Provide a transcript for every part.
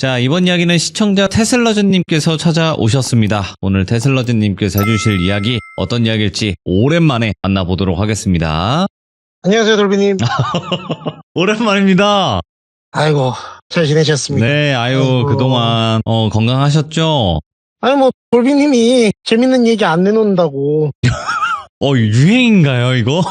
자, 이번 이야기는 시청자 테슬러즈님께서 찾아오셨습니다. 오늘 테슬러즈님께서 해주실 이야기 어떤 이야기일지 오랜만에 만나보도록 하겠습니다. 안녕하세요, 돌비님. 오랜만입니다. 아이고, 잘 지내셨습니까? 네, 아유, 그동안 건강하셨죠? 아니, 뭐, 돌비님이 재밌는 얘기 안 내놓는다고. 유행인가요, 이거?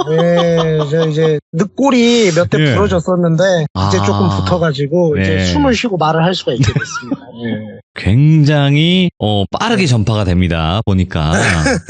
네, 저 이제 늑골이 몇 대 예. 부러졌었는데 이제 조금 붙어가지고 네. 이제 숨을 쉬고 말을 할 수가 있게 됐습니다. 예. 굉장히 빠르게 전파가 됩니다. 보니까.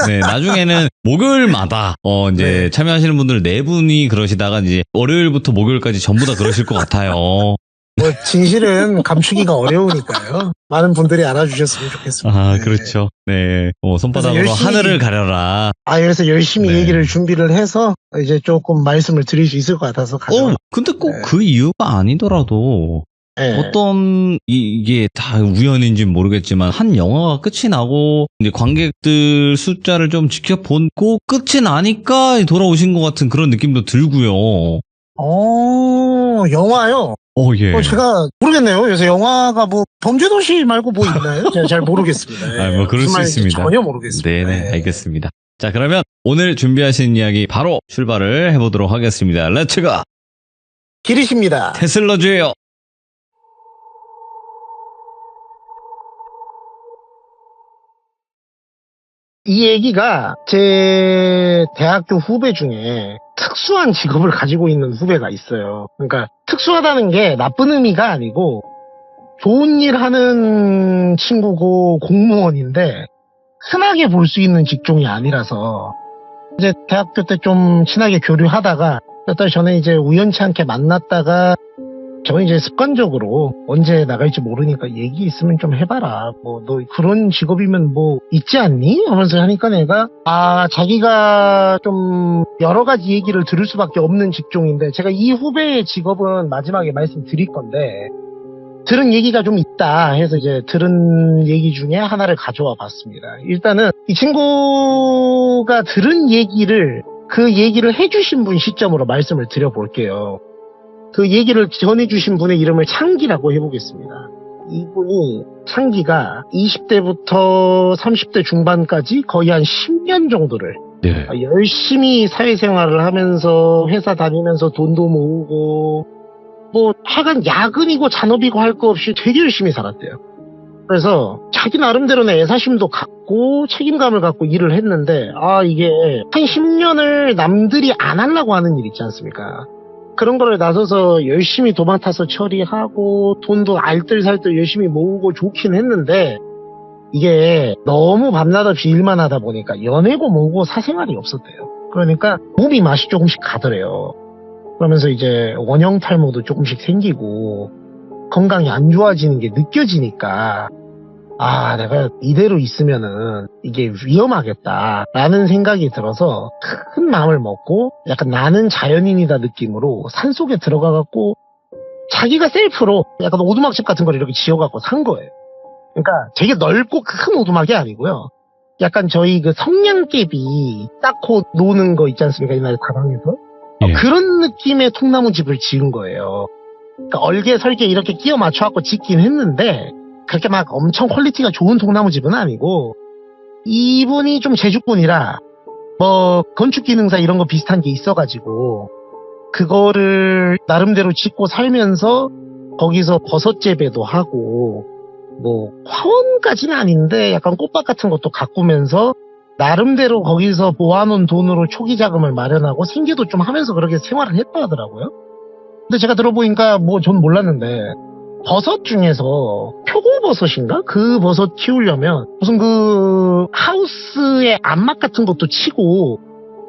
네, 나중에는 목요일마다 이제 네. 참여하시는 분들 4분이 그러시다가 이제 월요일부터 목요일까지 전부 다 그러실 것 같아요. 뭐 진실은 감추기가 어려우니까요. 많은 분들이 알아주셨으면 좋겠습니다. 아, 그렇죠. 네. 손바닥으로 그래서 열심히- 하늘을 가려라. 그래서 열심히 네. 얘기를 준비를 해서 이제 조금 말씀을 드릴 수 있을 것 같아서 가져왔 근데 꼭 네. 그 이유가 아니더라도 네. 어떤 이게 다 우연인지는 모르겠지만 한 영화가 끝이 나고 이제 관객들 숫자를 좀 지켜보고 끝이 나니까 돌아오신 것 같은 그런 느낌도 들고요. 영화요? 예. 제가 모르겠네요. 요새 영화가 뭐 범죄도시 말고 뭐 있나요? 제가 잘 모르겠습니다. 뭐 그럴 수 무슨 말인지 있습니다. 전혀 모르겠습니다. 네네, 알겠습니다. 자, 그러면 오늘 준비하신 이야기 바로 출발을 해보도록 하겠습니다. 렛츠가 길이십니다. 테슬러즈예요. 이 얘기가 제 대학교 후배 중에 특수한 직업을 가지고 있는 후배가 있어요. 그러니까 특수하다는 게 나쁜 의미가 아니고 좋은 일 하는 친구고 공무원인데 흔하게 볼 수 있는 직종이 아니라서 이제 대학교 때 좀 친하게 교류하다가 몇 달 전에 이제 우연치 않게 만났다가 저는 이제 습관적으로 언제 나갈지 모르니까 얘기 있으면 좀 해봐라. 뭐 너 그런 직업이면 뭐 있지 않니? 하면서 하니까 내가 자기가 좀 여러 가지 얘기를 들을 수밖에 없는 직종인데 제가 이 후배의 직업은 마지막에 말씀드릴 건데 들은 얘기가 좀 있다 해서 이제 들은 얘기 중에 하나를 가져와 봤습니다. 일단은 이 친구가 들은 얘기를 그 얘기를 해주신 분 시점으로 말씀을 드려볼게요. 그 얘기를 전해주신 분의 이름을 창기라고 해보겠습니다. 이분이 창기가 20대부터 30대 중반까지 거의 한 10년 정도를 네. 열심히 사회생활을 하면서 회사 다니면서 돈도 모으고 뭐 하여간 야근이고 잔업이고 할 거 없이 되게 열심히 살았대요. 그래서 자기 나름대로는 애사심도 갖고 책임감을 갖고 일을 했는데 이게 한 10년을 남들이 안 하려고 하는 일 있지 않습니까? 그런 거를 나서서 열심히 도망 타서 처리하고 돈도 알뜰살뜰 열심히 모으고 좋긴 했는데 이게 너무 밤낮 없이 일만 하다 보니까 연애고 뭐고 사생활이 없었대요. 그러니까 몸이 맛이 조금씩 가더래요. 그러면서 이제 원형 탈모도 조금씩 생기고 건강이 안 좋아지는 게 느껴지니까 내가 이대로 있으면은 이게 위험하겠다라는 생각이 들어서 큰 마음을 먹고 약간 나는 자연인이다 느낌으로 산속에 들어가갖고 자기가 셀프로 약간 오두막집 같은 걸 이렇게 지어갖고 산 거예요. 그러니까 되게 넓고 큰 오두막이 아니고요. 약간 저희 그 성냥개비 닦고 노는 거 있지 않습니까? 옛날에 다방에서. 예. 그런 느낌의 통나무 집을 지은 거예요. 그러니까 얼개 설계 이렇게 끼워 맞춰갖고 짓긴 했는데 그렇게 막 엄청 퀄리티가 좋은 통나무 집은 아니고 이분이 좀 제주꾼이라 뭐 건축기능사 이런 거 비슷한 게 있어가지고 그거를 나름대로 짓고 살면서 거기서 버섯 재배도 하고 뭐 화원까지는 아닌데 약간 꽃밭 같은 것도 가꾸면서 나름대로 거기서 모아놓은 돈으로 초기 자금을 마련하고 생계도 좀 하면서 그렇게 생활을 했다 하더라고요. 근데 제가 들어보니까 뭐 전 몰랐는데 버섯 중에서 표고버섯인가? 그 버섯 키우려면 무슨 그 하우스에 암막 같은 것도 치고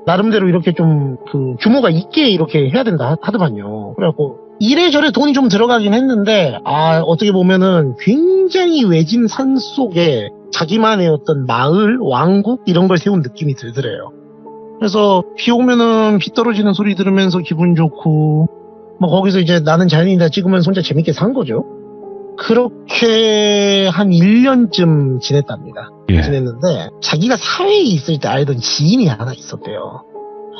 나름대로 이렇게 좀 그 규모가 있게 이렇게 해야 된다 하더만요. 그래갖고 이래저래 돈이 좀 들어가긴 했는데 어떻게 보면은 굉장히 외진 산 속에 자기만의 어떤 마을, 왕국 이런 걸 세운 느낌이 들더래요. 그래서 비 오면은 비 떨어지는 소리 들으면서 기분 좋고 뭐 거기서 이제 나는 자연인이다 찍으면서 혼자 재밌게 산 거죠. 그렇게 한 1년쯤 지냈답니다. 예. 지냈는데 자기가 사회에 있을 때 알던 지인이 하나 있었대요.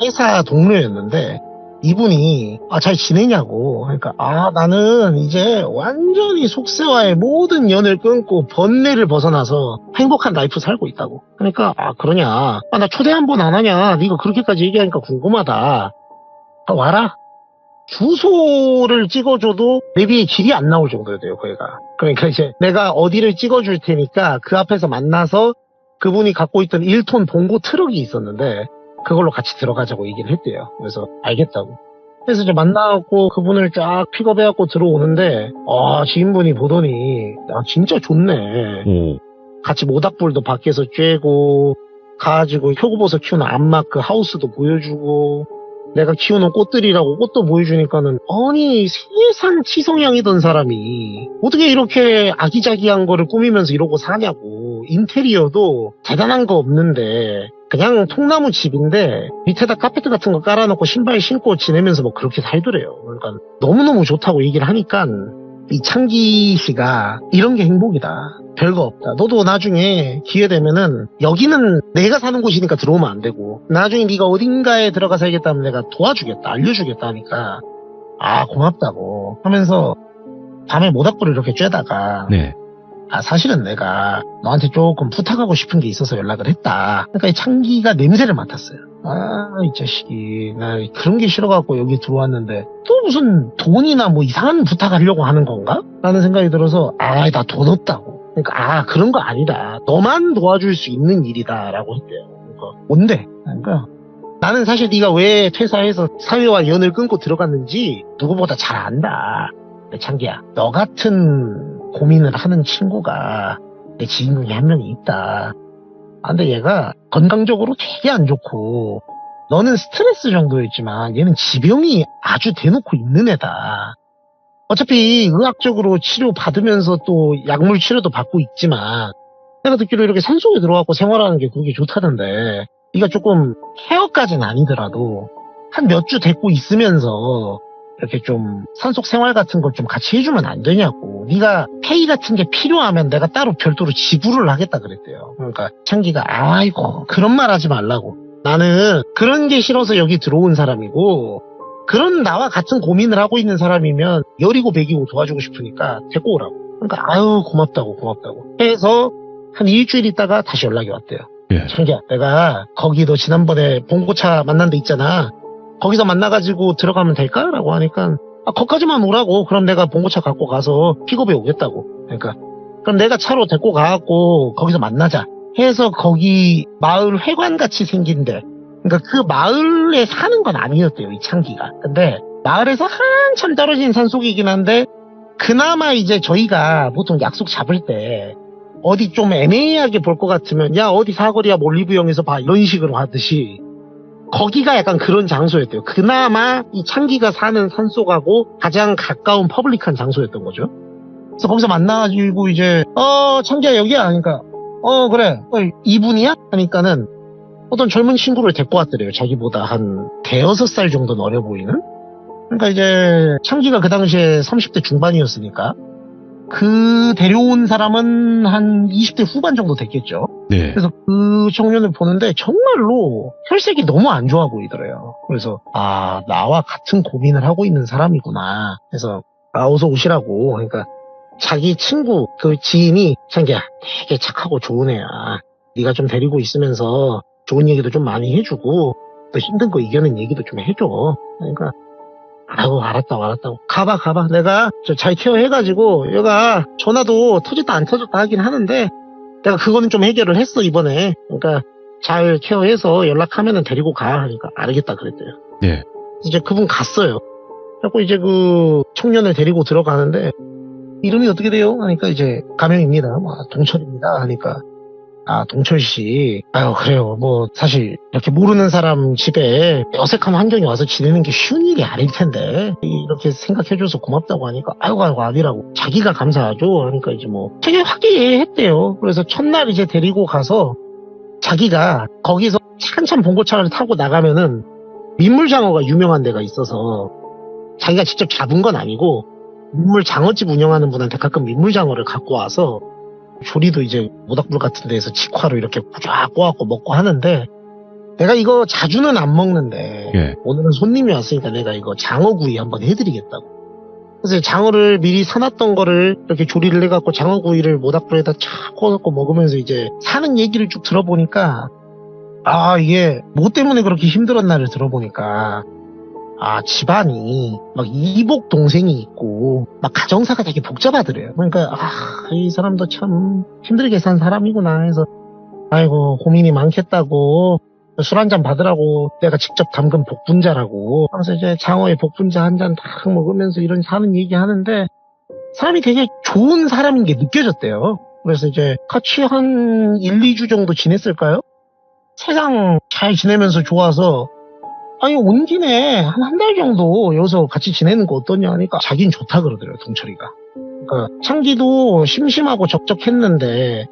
회사 동료였는데 이분이 잘 지내냐고. 그러니까 나는 이제 완전히 속세와의 모든 연을 끊고 번뇌를 벗어나서 행복한 라이프 살고 있다고. 그러니까 그러냐. 나 초대 한 번 안 하냐. 네가 그렇게까지 얘기하니까 궁금하다. 와라. 주소를 찍어줘도 내비에 길이 안 나올 정도였대요, 거기가. 그러니까 이제 내가 어디를 찍어줄 테니까 그 앞에서 만나서 그분이 갖고 있던 1톤 봉고 트럭이 있었는데 그걸로 같이 들어가자고 얘기를 했대요. 그래서 알겠다고. 그래서 이제 만나고 그분을 쫙 픽업해갖고 들어오는데 지인분이 보더니 진짜 좋네. 오. 같이 모닥불도 밖에서 쬐고 가지고 표고버섯 키우는 암막 그 하우스도 보여주고 내가 키우는 꽃들이라고 꽃도 보여주니까는 아니 세상 치성향이던 사람이 어떻게 이렇게 아기자기한 거를 꾸미면서 이러고 사냐고. 인테리어도 대단한 거 없는데 그냥 통나무 집인데 밑에다 카페트 같은 거 깔아놓고 신발 신고 지내면서 뭐 그렇게 살더래요. 그러니까 너무너무 좋다고 얘기를 하니까 이 창기 씨가 이런 게 행복이다. 별거 없다. 너도 나중에 기회 되면은 여기는 내가 사는 곳이니까 들어오면 안 되고 나중에 네가 어딘가에 들어가 살겠다면 내가 도와주겠다. 알려주겠다 하니까 고맙다고 하면서 밤에 모닥불을 이렇게 쬐다가 네. 사실은 내가 너한테 조금 부탁하고 싶은 게 있어서 연락을 했다. 그러니까 이 창기가 냄새를 맡았어요. 이 자식이 나 그런 게 싫어갖고 여기 들어왔는데 또 무슨 돈이나 뭐 이상한 부탁하려고 하는 건가? 라는 생각이 들어서 나 돈 없다고. 그러니까 그런 거 아니다. 너만 도와줄 수 있는 일이다 라고 했대요. 그러니까 뭔데? 그러니까 나는 사실 네가 왜 퇴사해서 사회와 연을 끊고 들어갔는지 누구보다 잘 안다. 창기야, 너 같은 고민을 하는 친구가 내 지인 중에 한 명이 있다. 근데 얘가 건강적으로 되게 안 좋고 너는 스트레스 정도였지만 얘는 지병이 아주 대놓고 있는 애다. 어차피 의학적으로 치료 받으면서 또 약물 치료도 받고 있지만 내가 듣기로 이렇게 산속에 들어가고 생활하는 게 그렇게 좋다던데 네가 조금 케어까지는 아니더라도 한 몇 주 데리고 있으면서 이렇게 좀 산속 생활 같은 걸 좀 같이 해주면 안 되냐고. 네가 페이 같은 게 필요하면 내가 따로 별도로 지불을 하겠다 그랬대요. 그러니까 창기가 아이고 그런 말 하지 말라고. 나는 그런 게 싫어서 여기 들어온 사람이고 그런 나와 같은 고민을 하고 있는 사람이면 열이고 백이고 도와주고 싶으니까 데리고 오라고. 그러니까 고맙다고 해서 한 일주일 있다가 다시 연락이 왔대요. 예. 창기야, 내가 거기 너 지난번에 봉고차 만난 데 있잖아. 거기서 만나가지고 들어가면 될까? 라고 하니까 거기까지만 오라고. 그럼 내가 봉고차 갖고 가서 픽업해 오겠다고. 그러니까 그럼 내가 차로 데리고 가갖고 거기서 만나자 해서 거기 마을 회관같이 생긴데 그러니까 그 마을에 사는 건 아니었대요, 이 창기가. 근데 마을에서 한참 떨어진 산속이긴 한데 그나마 이제 저희가 보통 약속 잡을 때 어디 좀 애매하게 볼 것 같으면 야 어디 사거리야 몰리브영에서 봐 이런 식으로 하듯이 거기가 약간 그런 장소였대요. 그나마 이 창기가 사는 산속하고 가장 가까운 퍼블릭한 장소였던 거죠. 그래서 거기서 만나가지고 이제 창기야 여기야 하니까 그래 이분이야? 하니까는 어떤 젊은 친구를 데리고 왔더래요. 자기보다 한 대여섯 살 정도는 어려 보이는. 그러니까 이제 창기가 그 당시에 30대 중반이었으니까 그 데려온 사람은 한 20대 후반 정도 됐겠죠. 네. 그래서 그 청년을 보는데 정말로 혈색이 너무 안 좋아 보이더래요. 그래서 나와 같은 고민을 하고 있는 사람이구나. 그래서 어서 오시라고. 그러니까 자기 친구 그 지인이 창기야 되게 착하고 좋은 애야. 네가 좀 데리고 있으면서 좋은 얘기도 좀 많이 해주고 또 힘든 거 이겨낸 얘기도 좀 해줘. 그러니까 알았다고. 가봐. 내가 잘 케어해가지고 얘가 전화도 터졌다 안 터졌다 하긴 하는데 내가 그거는 좀 해결을 했어 이번에. 그러니까 잘 케어해서 연락하면은 데리고 가. 하니까 알겠다 그랬대요. 네. 이제 그분 갔어요. 그래서 이제 그 청년을 데리고 들어가는데 이름이 어떻게 돼요? 하니까 이제 가명입니다. 동철입니다. 하니까 동철 씨. 그래요. 뭐, 사실, 이렇게 모르는 사람 집에 어색한 환경에 와서 지내는 게 쉬운 일이 아닐 텐데, 이렇게 생각해줘서 고맙다고 하니까, 아니라고. 자기가 감사하죠. 그러니까 이제 뭐, 되게 화기애애했대요. 그래서 첫날 이제 데리고 가서, 자기가 거기서 한참 봉고차를 타고 나가면은, 민물장어가 유명한 데가 있어서, 자기가 직접 잡은 건 아니고, 민물장어집 운영하는 분한테 가끔 민물장어를 갖고 와서, 조리도 이제 모닥불 같은 데에서 직화로 이렇게 쫙 꼬아갖고 먹고 하는데 내가 이거 자주는 안 먹는데 예. 오늘은 손님이 왔으니까 내가 이거 장어구이 한번 해드리겠다고. 그래서 장어를 미리 사놨던 거를 이렇게 조리를 해갖고 장어구이를 모닥불에다 착 구워갖고 먹으면서 이제 사는 얘기를 쭉 들어보니까 이게 뭐 때문에 그렇게 힘들었나를 들어보니까 집안이 막 이복 동생이 있고 막 가정사가 되게 복잡하더래요. 그러니까 이 사람도 참 힘들게 산 사람이구나 해서 아이고 고민이 많겠다고 술 한 잔 받으라고 내가 직접 담근 복분자라고 그래서 이제 장어에 복분자 한 잔 딱 먹으면서 이런 사는 얘기 하는데 사람이 되게 좋은 사람인 게 느껴졌대요. 그래서 이제 같이 한 1, 2주 정도 지냈을까요? 세상 잘 지내면서 좋아서 온 김에 한 달 정도 여기서 같이 지내는 거 어떠냐 하니까 자긴 좋다 그러더래요, 동철이가. 그러니까 창기도 심심하고 적적했는데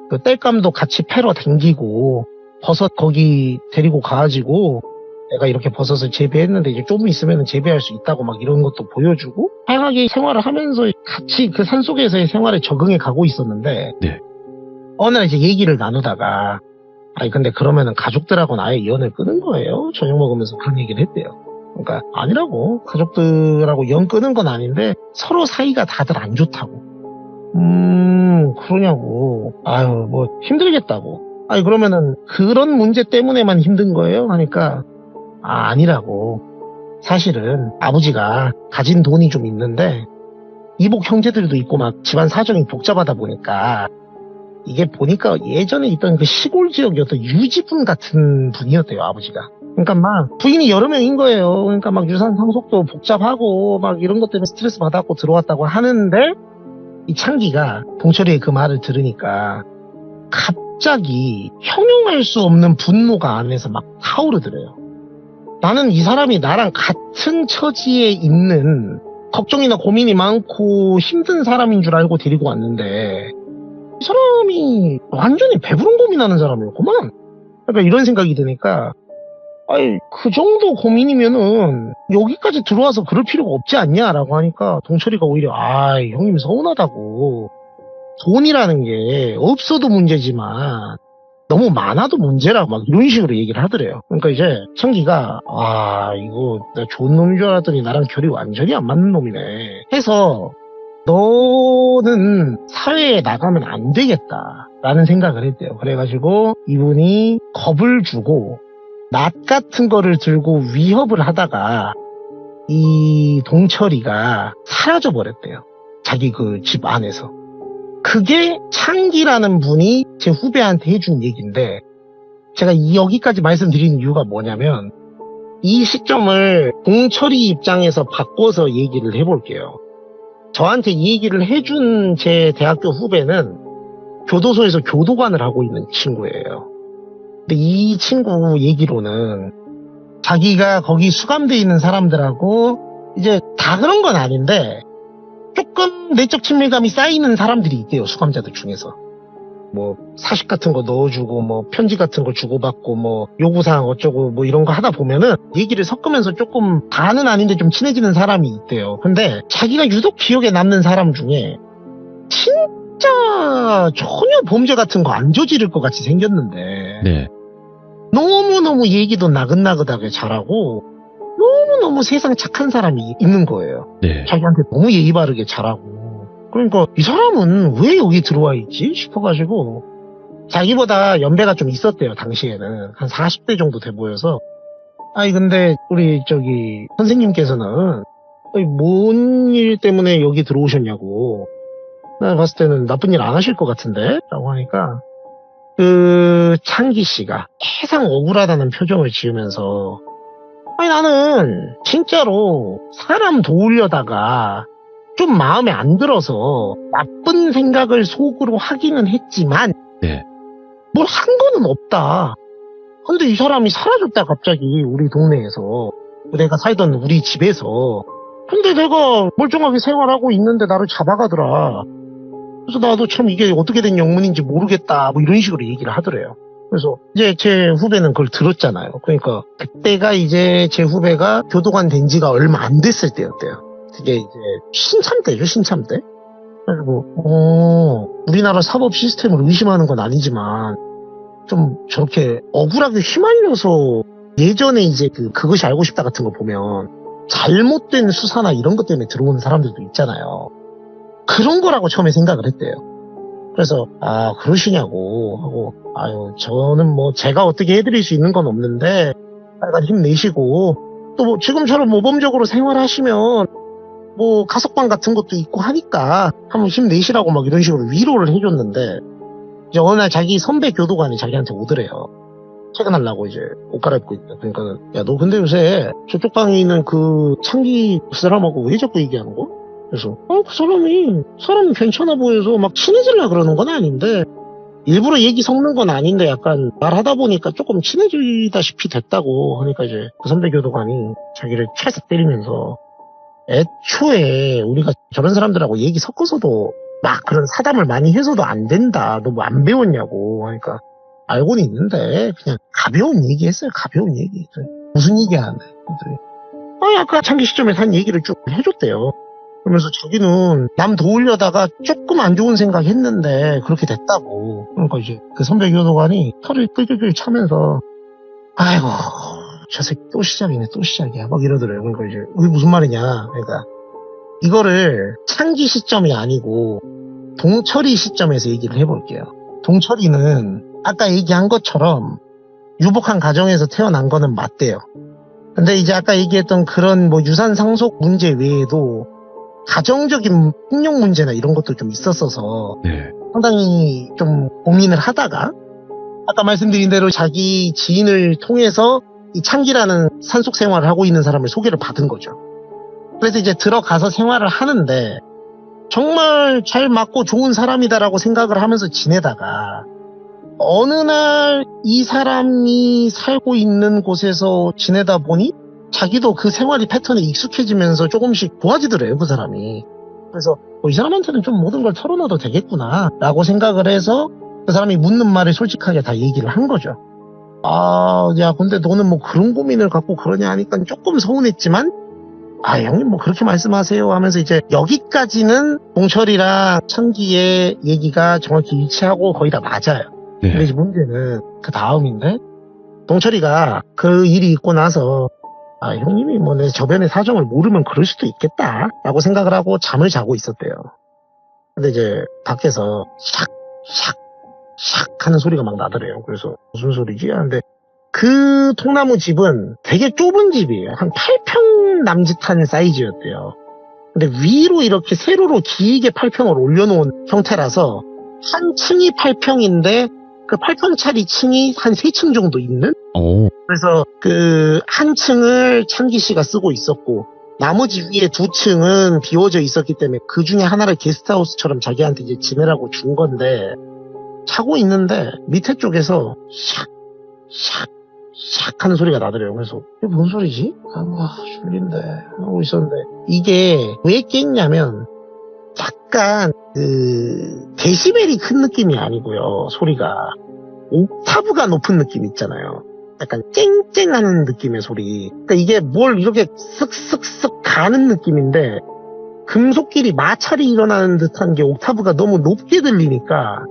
그 땔감도 같이 패러 댕기고 버섯 거기 데리고 가가지고 내가 이렇게 버섯을 재배했는데 이제 조금 있으면 재배할 수 있다고 막 이런 것도 보여주고 다양하게 생활을 하면서 같이 그 산속에서의 생활에 적응해 가고 있었는데 네. 어느 날 이제 얘기를 나누다가 근데 그러면은 가족들하고는 아예 연을 끊은 거예요? 저녁 먹으면서 그런 얘기를 했대요. 그러니까 아니라고. 가족들하고 연 끊은 건 아닌데 서로 사이가 다들 안 좋다고. 그러냐고. 뭐 힘들겠다고. 그러면은 그런 문제 때문에만 힘든 거예요? 하니까 아니라고. 사실은 아버지가 가진 돈이 좀 있는데 이복 형제들도 있고 막 집안 사정이 복잡하다 보니까 이게 보니까 예전에 있던 그 시골 지역이었던 유지분 같은 분이었대요, 아버지가. 그러니까 막 부인이 여러 명인 거예요. 그러니까 막 유산 상속도 복잡하고 막 이런 것 때문에 스트레스 받았고 들어왔다고 하는데 이 창기가 동철이의 그 말을 들으니까 갑자기 형용할 수 없는 분노가 안에서 막 타오르더래요. 나는 이 사람이 나랑 같은 처지에 있는 걱정이나 고민이 많고 힘든 사람인 줄 알고 데리고 왔는데 이 사람이 완전히 배부른 고민하는 사람이었구만. 그러니까 이런 생각이 드니까 그 정도 고민이면은 여기까지 들어와서 그럴 필요가 없지 않냐라고 하니까 동철이가 오히려 형님 서운하다고. 돈이라는 게 없어도 문제지만 너무 많아도 문제라고 막 이런 식으로 얘기를 하더래요. 그러니까 이제 창기가 이거 내가 좋은 놈인 줄 알았더니 나랑 결이 완전히 안 맞는 놈이네 해서 너는 사회에 나가면 안 되겠다라는 생각을 했대요. 그래가지고 이분이 겁을 주고 낫 같은 거를 들고 위협을 하다가 이 동철이가 사라져 버렸대요. 자기 그 집 안에서. 그게 창기라는 분이 제 후배한테 해준 얘기인데 제가 여기까지 말씀드리는 이유가 뭐냐면 이 시점을 동철이 입장에서 바꿔서 얘기를 해볼게요. 저한테 이 얘기를 해준 제 대학교 후배는 교도소에서 교도관을 하고 있는 친구예요. 근데 이 친구 얘기로는 자기가 거기 수감돼 있는 사람들하고 이제 다 그런 건 아닌데 조금 내적 친밀감이 쌓이는 사람들이 있대요. 수감자들 중에서. 뭐 사식 같은 거 넣어주고 뭐 편지 같은 거 주고받고 뭐 요구사항 어쩌고 뭐 이런 거 하다 보면은 얘기를 섞으면서 조금 다는 아닌데 좀 친해지는 사람이 있대요. 근데 자기가 유독 기억에 남는 사람 중에 진짜 전혀 범죄 같은 거 안 저지를 것 같이 생겼는데 네. 너무너무 얘기도 나긋나긋하게 잘하고 너무너무 세상 착한 사람이 있는 거예요. 네. 자기한테 너무 예의 바르게 잘하고. 그러니까 이 사람은 왜 여기 들어와 있지 싶어가지고 자기보다 연배가 좀 있었대요. 당시에는 한 40대 정도 돼 보여서 근데 우리 선생님께서는 뭔 일 때문에 여기 들어오셨냐고. 나 봤을 때는 나쁜 일 안 하실 것 같은데 라고 하니까 그 창기 씨가 세상 억울하다는 표정을 지으면서 나는 진짜로 사람 도우려다가 좀 마음에 안 들어서 나쁜 생각을 속으로 하기는 했지만 네. 뭘 한 거는 없다. 근데 이 사람이 사라졌다 갑자기 우리 동네에서 내가 살던 우리 집에서. 근데 내가 멀쩡하게 생활하고 있는데 나를 잡아가더라. 그래서 나도 참 이게 어떻게 된 영문인지 모르겠다 뭐 이런 식으로 얘기를 하더래요. 그래서 이제 제 후배는 그걸 들었잖아요. 그러니까 그때가 이제 제 후배가 교도관 된 지가 얼마 안 됐을 때였대요. 그게 이제 신참 때죠, 신참 때. 그리고 우리나라 사법 시스템을 의심하는 건 아니지만 좀 저렇게 억울하게 휘말려서 예전에 이제 그것이 알고 싶다 같은 거 보면 잘못된 수사나 이런 것 때문에 들어오는 사람들도 있잖아요. 그런 거라고 처음에 생각을 했대요. 그래서 그러시냐고 하고 아유 저는 뭐 제가 어떻게 해드릴 수 있는 건 없는데 약간 힘내시고 또 뭐 지금처럼 모범적으로 생활하시면 뭐 가석방 같은 것도 있고 하니까 한번 힘내시라고 막 이런 식으로 위로를 해줬는데 이제 어느 날 자기 선배 교도관이 자기한테 오더래요. 퇴근하려고 이제 옷 갈아입고 있다. 그러니까 야 너 근데 요새 저쪽 방에 있는 그 창기 그 사람하고 왜 자꾸 얘기하는 거? 그래서 그 사람이 괜찮아 보여서 막 친해지려고 그러는 건 아닌데 일부러 얘기 섞는 건 아닌데 약간 말하다 보니까 조금 친해지다시피 됐다고 하니까 이제 그 선배 교도관이 자기를 찰싹 때리면서 애초에 우리가 저런 사람들하고 얘기 섞어서도 막 그런 사담을 많이 해서도 안 된다. 너 뭐 안 배웠냐고 하니까 알고는 있는데 그냥 가벼운 얘기 했어요. 가벼운 얘기. 무슨 얘기 하는데 아까 창기 시점에서 한 얘기를 쭉 해줬대요. 그러면서 자기는 남 도우려다가 조금 안 좋은 생각 했는데 그렇게 됐다고. 그러니까 이제 그 선배 교도관이 털을 끌끌끌 차면서 아이고 저 새끼 또 시작이네 또 시작이야 막 이러더래요. 그러니까 이제 그게 무슨 말이냐. 그러니까 이거를 창기 시점이 아니고 동철이 시점에서 얘기를 해볼게요. 동철이는 아까 얘기한 것처럼 유복한 가정에서 태어난 거는 맞대요. 근데 이제 아까 얘기했던 그런 뭐 유산 상속 문제 외에도 가정적인 폭력 문제나 이런 것도 좀 있었어서 상당히 좀 고민을 하다가 아까 말씀드린 대로 자기 지인을 통해서 이 창기라는 산속 생활을 하고 있는 사람을 소개를 받은 거죠. 그래서 이제 들어가서 생활을 하는데 정말 잘 맞고 좋은 사람이다라고 생각을 하면서 지내다가 어느 날 이 사람이 살고 있는 곳에서 지내다 보니 자기도 그 생활이 패턴에 익숙해지면서 조금씩 좋아지더래요, 그 사람이. 그래서 이 사람한테는 좀 모든 걸 털어놔도 되겠구나 라고 생각을 해서 그 사람이 묻는 말을 솔직하게 다 얘기를 한 거죠. 야 근데 너는 뭐 그런 고민을 갖고 그러냐 하니까 조금 서운했지만 형님 뭐 그렇게 말씀하세요 하면서 이제 여기까지는 동철이랑 창기의 얘기가 정확히 일치하고 거의 다 맞아요. 근데 이제 문제는 그 다음인데 동철이가 그 일이 있고 나서 형님이 뭐 내 저변의 사정을 모르면 그럴 수도 있겠다 라고 생각을 하고 잠을 자고 있었대요. 근데 이제 밖에서 샥 하는 소리가 막 나더래요. 그래서 무슨 소리지? 하는데 그 통나무 집은 되게 좁은 집이에요. 한 8평 남짓한 사이즈였대요. 근데 위로 이렇게 세로로 길게 8평을 올려놓은 형태라서 한 층이 8평인데 그 8평짜리 층이 한 3층 정도 있는? 그래서 그 한 층을 창기 씨가 쓰고 있었고 나머지 위에 2층은 비워져 있었기 때문에 그 중에 하나를 게스트하우스처럼 자기한테 이제 지내라고 준 건데 자고 있는데 밑에 쪽에서 샥 하는 소리가 나더래요. 그래서 이게 뭔 소리지? 졸린데 하고 있었는데 이게 왜 깼냐면 약간 데시벨이 큰 느낌이 아니고요. 소리가 옥타브가 높은 느낌 있잖아요. 약간 쨍쨍하는 느낌의 소리. 그러니까 이게 뭘 이렇게 쓱쓱쓱 가는 느낌인데 금속끼리 마찰이 일어나는 듯한 게 옥타브가 너무 높게 들리니까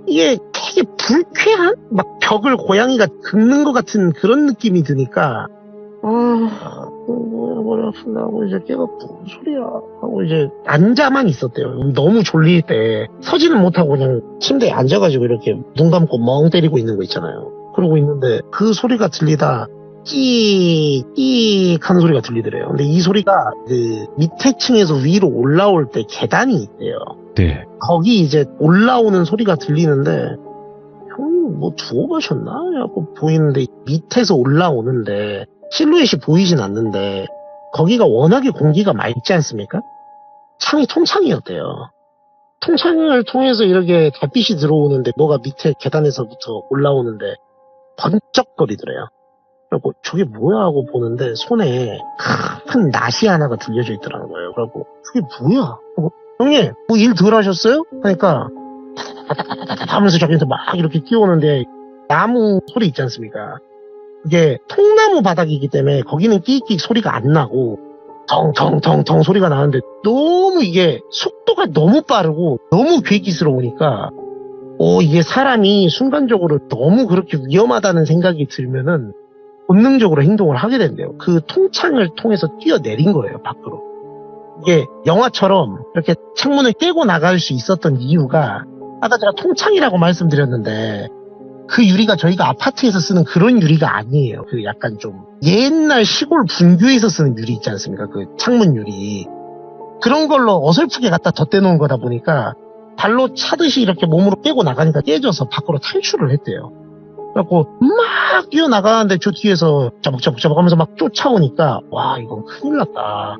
이게 되게 불쾌한? 막 벽을 고양이가 긁는 것 같은 그런 느낌이 드니까 머리 아픈다 하고 이제 깨갖고 무슨 소리야 하고 이제 앉아만 있었대요. 너무 졸릴 때 서지는 못하고 그냥 침대에 앉아가지고 이렇게 눈 감고 멍 때리고 있는 거 있잖아요. 그러고 있는데 그 소리가 들리다 끼익 하는 소리가 들리더래요. 근데 이 소리가 그 밑에 층에서 위로 올라올 때 계단이 있대요. 네. 거기 이제 올라오는 소리가 들리는데 형님 뭐 두어 가셨나? 하고 보이는데 밑에서 올라오는데 실루엣이 보이진 않는데 거기가 워낙에 공기가 맑지 않습니까? 창이 통창이었대요. 통창을 통해서 이렇게 달빛이 들어오는데 뭐가 밑에 계단에서부터 올라오는데 번쩍거리더래요. 그리고 저게 뭐야 하고 보는데 손에 큰 낫이 하나가 들려져 있더라는 거예요. 그리고 그게 뭐야? 형님 뭐 일 덜 하셨어요? 하니까 하면서 저기서 막 이렇게 뛰어오는데 나무 소리 있지 않습니까? 그게 통나무 바닥이기 때문에 거기는 끼익끼익 소리가 안 나고 텅텅텅텅 소리가 나는데 너무 이게 속도가 너무 빠르고 너무 괴기스러우니까 이게 사람이 순간적으로 너무 그렇게 위험하다는 생각이 들면은 본능적으로 행동을 하게 된대요. 그 통창을 통해서 뛰어내린 거예요, 밖으로. 이게 영화처럼 이렇게 창문을 깨고 나갈 수 있었던 이유가 아까 제가 통창이라고 말씀드렸는데 그 유리가 저희가 아파트에서 쓰는 그런 유리가 아니에요. 그 약간 좀 옛날 시골 분교에서 쓰는 유리 있지 않습니까? 그 창문 유리. 그런 걸로 어설프게 갖다 덧대놓은 거다 보니까 발로 차듯이 이렇게 몸으로 깨고 나가니까 깨져서 밖으로 탈출을 했대요. 그래갖고 막 뛰어나가는데 저 뒤에서 자벅자벅 하면서 막 쫓아오니까 와 이건 큰일 났다.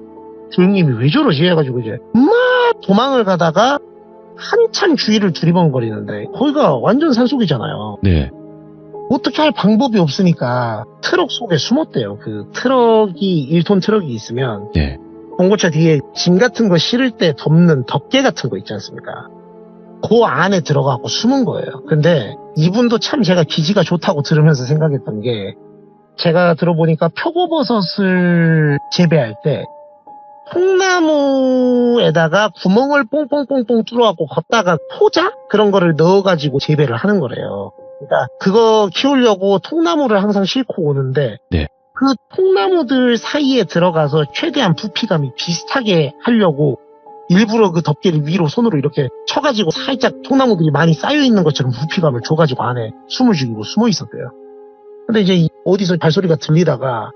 조용님이 왜 저러지 해가지고 이제 막 도망을 가다가 한참 주위를 두리번거리는데 거기가 완전 산속이잖아요. 네. 어떻게 할 방법이 없으니까 트럭 속에 숨었대요. 그 트럭이 1톤 트럭이 있으면 네. 봉고차 뒤에 짐 같은 거 실을 때 덮는 덮개 같은 거 있지 않습니까? 그 안에 들어가고 숨은 거예요. 근데 이분도 참 제가 기지가 좋다고 들으면서 생각했던 게 제가 들어보니까 표고버섯을 재배할 때 통나무에다가 구멍을 뽕뽕뽕뽕 뚫어갖고 걷다가 포자? 그런 거를 넣어가지고 재배를 하는 거래요. 그러니까 그거 키우려고 통나무를 항상 싣고 오는데 네. 그 통나무들 사이에 들어가서 최대한 부피감이 비슷하게 하려고 일부러 그 덮개를 위로 손으로 이렇게 쳐가지고 살짝 통나무들이 많이 쌓여있는 것처럼 부피감을 줘가지고 안에 숨을 죽이고 숨어 있었대요. 근데 이제 어디서 발소리가 들리다가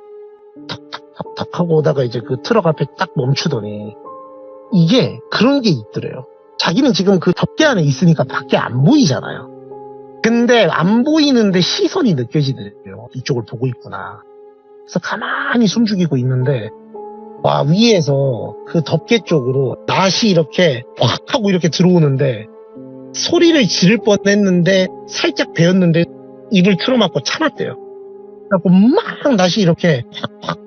탁탁탁탁 하고 오다가 이제 그 트럭 앞에 딱 멈추더니 이게 그런 게 있더래요. 자기는 지금 그 덮개 안에 있으니까 밖에 안 보이잖아요. 근데 안 보이는데 시선이 느껴지더래요. 이쪽을 보고 있구나. 그래서 가만히 숨 죽이고 있는데 와 위에서 그 덮개 쪽으로 낫이 이렇게 확 하고 이렇게 들어오는데 소리를 지를 뻔했는데 살짝 베었는데 입을 틀어막고 참았대요. 그래갖고 막 낫이 이렇게 확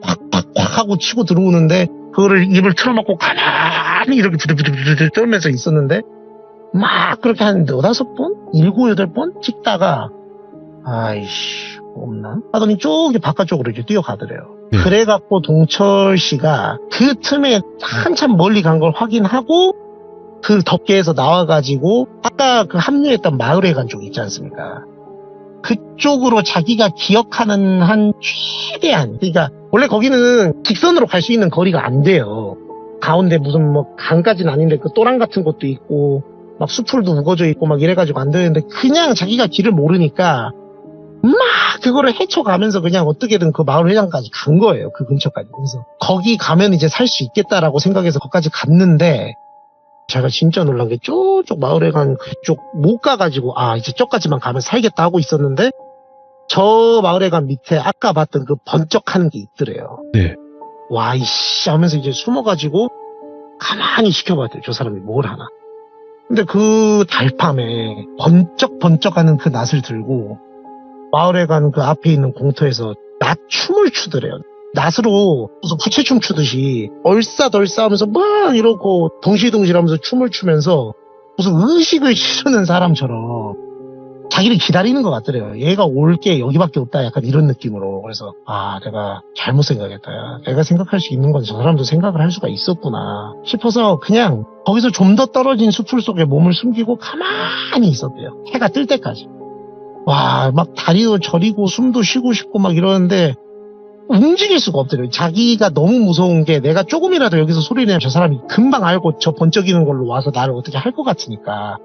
하고 치고 들어오는데 그거를 입을 틀어막고 가만히 이렇게 부들부들 떨면서 있었는데 막 그렇게 한 4-5번? 7-8번 찍다가 아이씨 없나? 하더니 저기 바깥쪽으로 이렇게 뛰어가더래요. 네. 그래갖고 동철 씨가 그 틈에 한참 멀리 간 걸 확인하고 그 덮개에서 나와가지고 아까 그 합류했던 마을에 간 쪽 있지 않습니까? 그쪽으로 자기가 기억하는 한 최대한 그러니까 원래 거기는 직선으로 갈 수 있는 거리가 안 돼요. 가운데 무슨 뭐 강까지는 아닌데 그 또랑 같은 것도 있고 막 수풀도 우거져 있고 막 이래가지고 안 되는데 그냥 자기가 길을 모르니까 막 그거를 헤쳐가면서 그냥 어떻게든 그 마을 회장까지 간 거예요. 그 근처까지. 그래서 거기 가면 이제 살 수 있겠다라고 생각해서 거기까지 갔는데 제가 진짜 놀란 게 저쪽 마을에 간 그쪽 못 가가지고 이제 저까지만 가면 살겠다 하고 있었는데 저 마을에 간 밑에 아까 봤던 그 번쩍하는 게 있더래요. 네. 와 이씨 하면서 이제 숨어가지고 가만히 지켜봤대요. 저 사람이 뭘 하나. 근데 그 달밤에 번쩍번쩍하는 그 낫을 들고 마을에 가는 그 앞에 있는 공터에서 낫 춤을 추더래요. 낫으로 무슨 부채춤 추듯이 얼싸덜싸 하면서 막 이러고 덩실덩실하면서 춤을 추면서 무슨 의식을 치르는 사람처럼 자기를 기다리는 것 같더래요. 얘가 올 게 여기밖에 없다 약간 이런 느낌으로. 그래서 내가 잘못 생각했다. 내가 생각할 수 있는 건 저 사람도 생각을 할 수가 있었구나 싶어서 그냥 거기서 좀 더 떨어진 수풀 속에 몸을 숨기고 가만히 있었대요. 해가 뜰 때까지. 와, 막 다리도 저리고 숨도 쉬고 싶고 막 이러는데 움직일 수가 없더래요. 자기가 너무 무서운 게 내가 조금이라도 여기서 소리 내면 저 사람이 금방 알고 저 번쩍이는 걸로 와서 나를 어떻게 할 것 같으니까.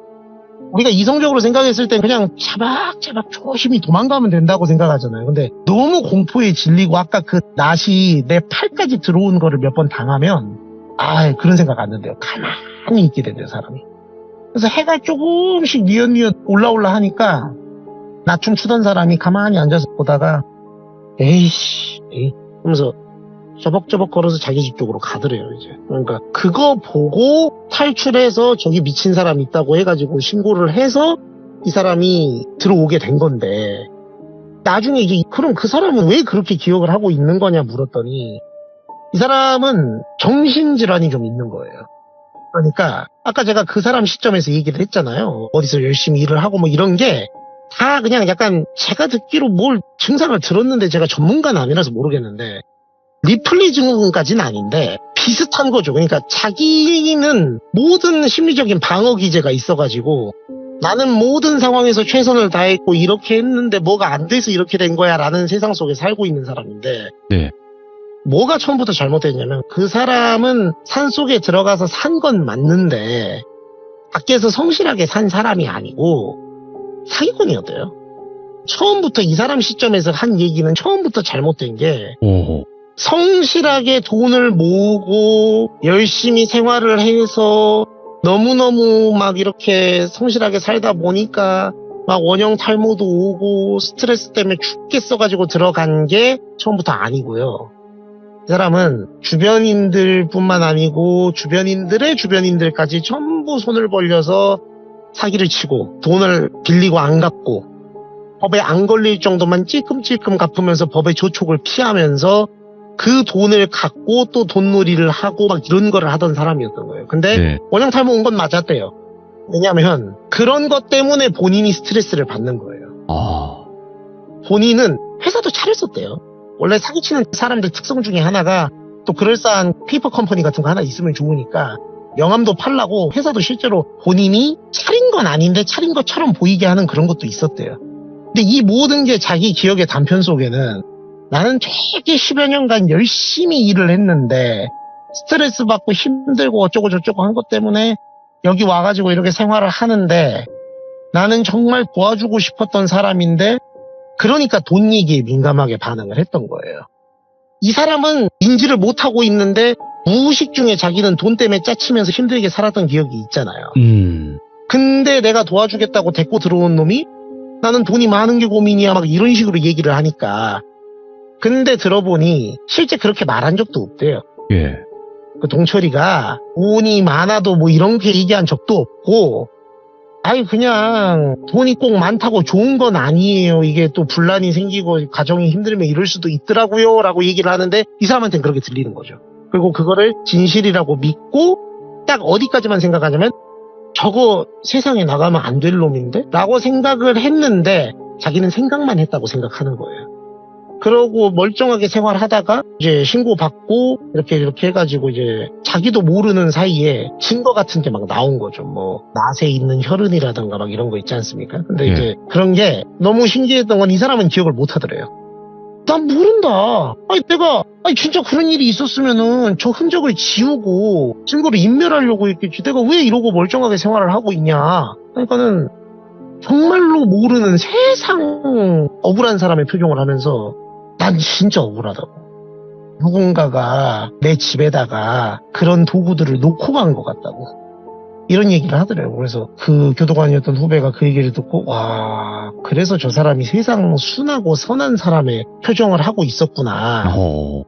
우리가 이성적으로 생각했을 땐 그냥 차박차박 조심히 도망가면 된다고 생각하잖아요. 근데 너무 공포에 질리고 아까 그 낫이 내 팔까지 들어온 거를 몇 번 당하면 그런 생각 안 든대요. 가만히 있게 된대요, 사람이. 그래서 해가 조금씩 뉘엿뉘엿 올라올라 하니까 나춤 추던 사람이 가만히 앉아서 보다가 에이 하면서 저벅저벅 걸어서 자기 집 쪽으로 가더래요, 이제. 그러니까 그거 보고 탈출해서 저기 미친 사람 있다고 해가지고 신고를 해서 이 사람이 들어오게 된 건데 나중에 이제 그럼 그 사람은 왜 그렇게 기억을 하고 있는 거냐 물었더니 이 사람은 정신질환이 좀 있는 거예요. 그러니까 아까 제가 그 사람 시점에서 얘기를 했잖아요. 어디서 열심히 일을 하고 뭐 이런 게 다 그냥 약간 제가 듣기로 뭘 증상을 들었는데 제가 전문가는 아니라서 모르겠는데 리플리 증후군까지는 아닌데 비슷한 거죠. 그러니까 자기는 모든 심리적인 방어 기제가 있어가지고 나는 모든 상황에서 최선을 다했고 이렇게 했는데 뭐가 안 돼서 이렇게 된 거야 라는 세상 속에 살고 있는 사람인데 네. 뭐가 처음부터 잘못됐냐면 그 사람은 산속에 들어가서 산 건 맞는데 밖에서 성실하게 산 사람이 아니고 사기꾼이었대요. 처음부터 이 사람 시점에서 한 얘기는 처음부터 잘못된 게 오. 성실하게 돈을 모으고 열심히 생활을 해서 너무너무 막 이렇게 성실하게 살다 보니까 막 원형 탈모도 오고 스트레스 때문에 죽겠어가지고 들어간 게 처음부터 아니고요. 이 사람은 주변인들 뿐만 아니고 주변인들의 주변인들까지 전부 손을 벌려서 사기를 치고 돈을 빌리고 안 갚고 법에 안 걸릴 정도만 찔끔찔끔 갚으면서 법의 조촉을 피하면서 그 돈을 갖고 또 돈놀이를 하고 막 이런 거를 하던 사람이었던 거예요. 근데 네. 원형 탈모 온 건 맞았대요. 왜냐하면 그런 것 때문에 본인이 스트레스를 받는 거예요. 아. 본인은 회사도 차렸었대요. 원래 사기치는 사람들 특성 중에 하나가 또 그럴싸한 페이퍼 컴퍼니 같은 거 하나 있으면 좋으니까 명함도 팔라고 회사도 실제로 본인이 차린 건 아닌데 차린 것처럼 보이게 하는 그런 것도 있었대요. 근데 이 모든 게 자기 기억의 단편 속에는 나는 되게 10여 년간 열심히 일을 했는데 스트레스 받고 힘들고 어쩌고 저쩌고 한 것 때문에 여기 와가지고 이렇게 생활을 하는데 나는 정말 도와주고 싶었던 사람인데 그러니까 돈 얘기에 민감하게 반응을 했던 거예요. 이 사람은 인지를 못하고 있는데 무의식 중에 자기는 돈 때문에 짜치면서 힘들게 살았던 기억이 있잖아요. 근데 내가 도와주겠다고 데리고 들어온 놈이 나는 돈이 많은 게 고민이야 막 이런 식으로 얘기를 하니까 근데 들어보니 실제 그렇게 말한 적도 없대요. 예. 그 동철이가 돈이 많아도 뭐 이렇게 얘기한 적도 없고 아니 그냥 돈이 꼭 많다고 좋은 건 아니에요. 이게 또 분란이 생기고 가정이 힘들면 이럴 수도 있더라고요 라고 얘기를 하는데 이 사람한테는 그렇게 들리는 거죠. 그리고 그거를 진실이라고 믿고 딱 어디까지만 생각하냐면 저거 세상에 나가면 안 될 놈인데? 라고 생각을 했는데 자기는 생각만 했다고 생각하는 거예요. 그러고 멀쩡하게 생활하다가 이제 신고받고 이렇게 해가지고 이제 자기도 모르는 사이에 증거 같은 게 막 나온 거죠. 뭐 낫에 있는 혈흔이라든가 막 이런 거 있지 않습니까? 근데 예. 이제 그런 게 너무 신기했던 건 이 사람은 기억을 못 하더래요. 난 모른다. 내가 진짜 그런 일이 있었으면은 저 흔적을 지우고 증거를 인멸하려고 했겠지. 내가 왜 이러고 멀쩡하게 생활을 하고 있냐. 그러니까는 정말로 모르는 세상 억울한 사람의 표정을 하면서 난 진짜 억울하다고. 누군가가 내 집에다가 그런 도구들을 놓고 간 것 같다고. 이런 얘기를 하더래요. 그래서 그 교도관이었던 후배가 그 얘기를 듣고 와 그래서 저 사람이 세상 순하고 선한 사람의 표정을 하고 있었구나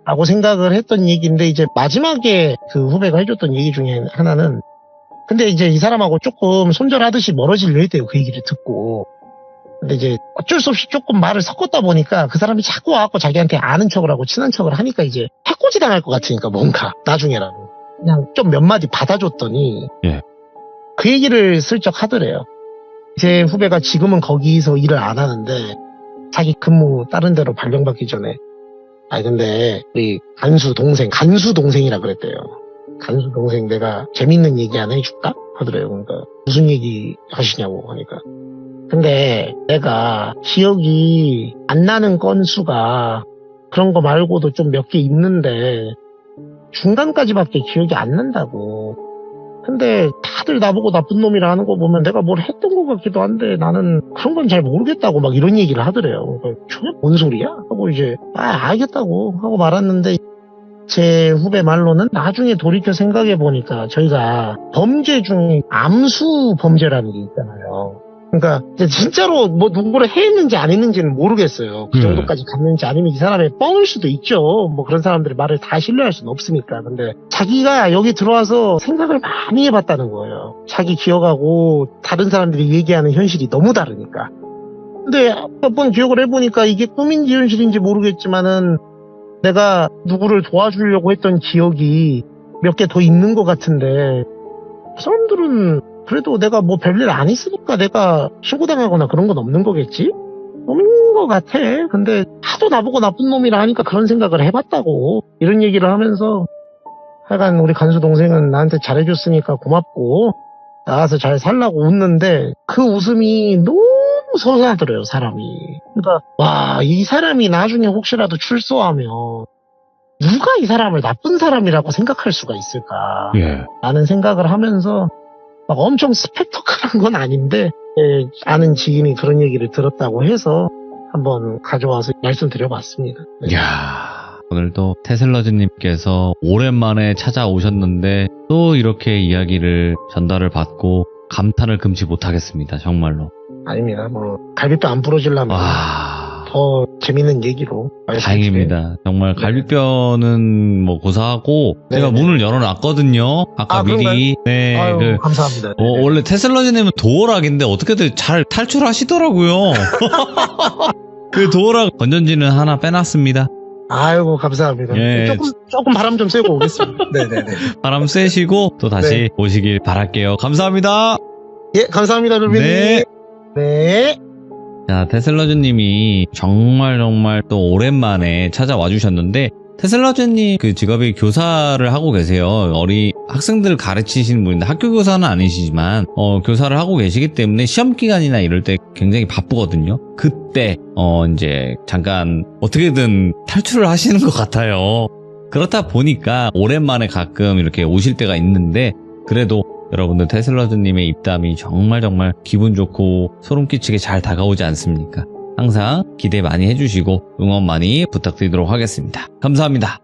라고 생각을 했던 얘기인데 이제 마지막에 그 후배가 해줬던 얘기 중에 하나는 근데 이제 이 사람하고 조금 손절하듯이 멀어지려 했대요. 그 얘기를 듣고. 근데 이제 어쩔 수 없이 조금 말을 섞었다 보니까 그 사람이 자꾸 와갖고 자기한테 아는 척을 하고 친한 척을 하니까 이제 해코지 당할 것 같으니까 뭔가 나중에라도 그냥 좀 몇 마디 받아줬더니 예. 그 얘기를 슬쩍 하더래요. 제 후배가 지금은 거기서 일을 안 하는데 자기 근무 다른 데로 발령받기 전에 근데 우리 간수 동생이라 그랬대요. 간수 동생 내가 재밌는 얘기 하나 해줄까? 하더래요. 그러니까 무슨 얘기 하시냐고 하니까 근데 내가 기억이 안 나는 건수가 그런 거 말고도 좀 몇 개 있는데 중간까지밖에 기억이 안 난다고. 근데 다들 나보고 나쁜 놈이라 하는 거 보면 내가 뭘 했던 것 같기도 한데 나는 그런 건 잘 모르겠다고 막 이런 얘기를 하더래요. 저게 뭔 소리야? 하고 이제 알겠다고 하고 말았는데 제 후배 말로는 나중에 돌이켜 생각해 보니까 저희가 범죄 중에 암수 범죄라는 게 있잖아요. 그러니까 진짜로 뭐 누구를 해했는지 안 했는지는 모르겠어요. 그 정도까지 갔는지 아니면 이 사람의 뻥일 수도 있죠. 뭐 그런 사람들의 말을 다 신뢰할 수는 없으니까. 근데 자기가 여기 들어와서 생각을 많이 해봤다는 거예요. 자기 기억하고 다른 사람들이 얘기하는 현실이 너무 다르니까. 근데 몇 번 기억을 해보니까 이게 꿈인지 현실인지 모르겠지만은 내가 누구를 도와주려고 했던 기억이 몇 개 더 있는 것 같은데 그 사람들은 그래도 내가 뭐 별일 안 했으니까 내가 신고당하거나 그런 건 없는 거겠지? 없는 것 같아. 근데 하도 나보고 나쁜 놈이라 하니까 그런 생각을 해봤다고 이런 얘기를 하면서 하여간 우리 간수 동생은 나한테 잘해줬으니까 고맙고 나가서 잘 살라고 웃는데 그 웃음이 너무 서사하더래요, 사람이. 그러니까 와, 이 사람이 나중에 혹시라도 출소하면 누가 이 사람을 나쁜 사람이라고 생각할 수가 있을까 예. 라는 생각을 하면서 막 엄청 스펙터클한 건 아닌데 아는 지인이 그런 얘기를 들었다고 해서 한번 가져와서 말씀드려봤습니다. 네. 이야, 오늘도 테슬러즈님께서 오랜만에 찾아오셨는데 또 이렇게 이야기를 전달을 받고 감탄을 금치 못하겠습니다. 정말로. 아닙니다. 뭐 갈비뼈 안 부러지려면 와, 더 재밌는 얘기로 말씀드려요. 다행입니다. 정말 네. 갈비뼈는 뭐 고사하고 네, 제가 네. 문을 열어놨거든요. 아까 아, 미리. 네, 아유, 감사합니다. 네, 네. 원래 테슬러즈님은 도어락인데 어떻게든 잘 탈출하시더라고요. 그 도어락 건전지는 하나 빼놨습니다. 아이고, 감사합니다. 예. 조금 바람 좀 쐬고 오겠습니다. 네네네. 바람 쐬시고 또 다시 네. 오시길 바랄게요. 감사합니다. 예, 감사합니다, 루비님. 네. 네. 자, 테슬러즈님이 정말 또 오랜만에 찾아와 주셨는데, 테슬러즈님 그 직업이 교사를 하고 계세요. 학생들을 가르치시는 분인데 학교 교사는 아니시지만 교사를 하고 계시기 때문에 시험 기간이나 이럴 때 굉장히 바쁘거든요. 그때 이제 잠깐 어떻게든 탈출을 하시는 것 같아요. 그렇다 보니까 오랜만에 가끔 이렇게 오실 때가 있는데, 그래도 여러분들 테슬러즈님의 입담이 정말 기분 좋고 소름 끼치게 잘 다가오지 않습니까? 항상 기대 많이 해주시고 응원 많이 부탁드리도록 하겠습니다. 감사합니다.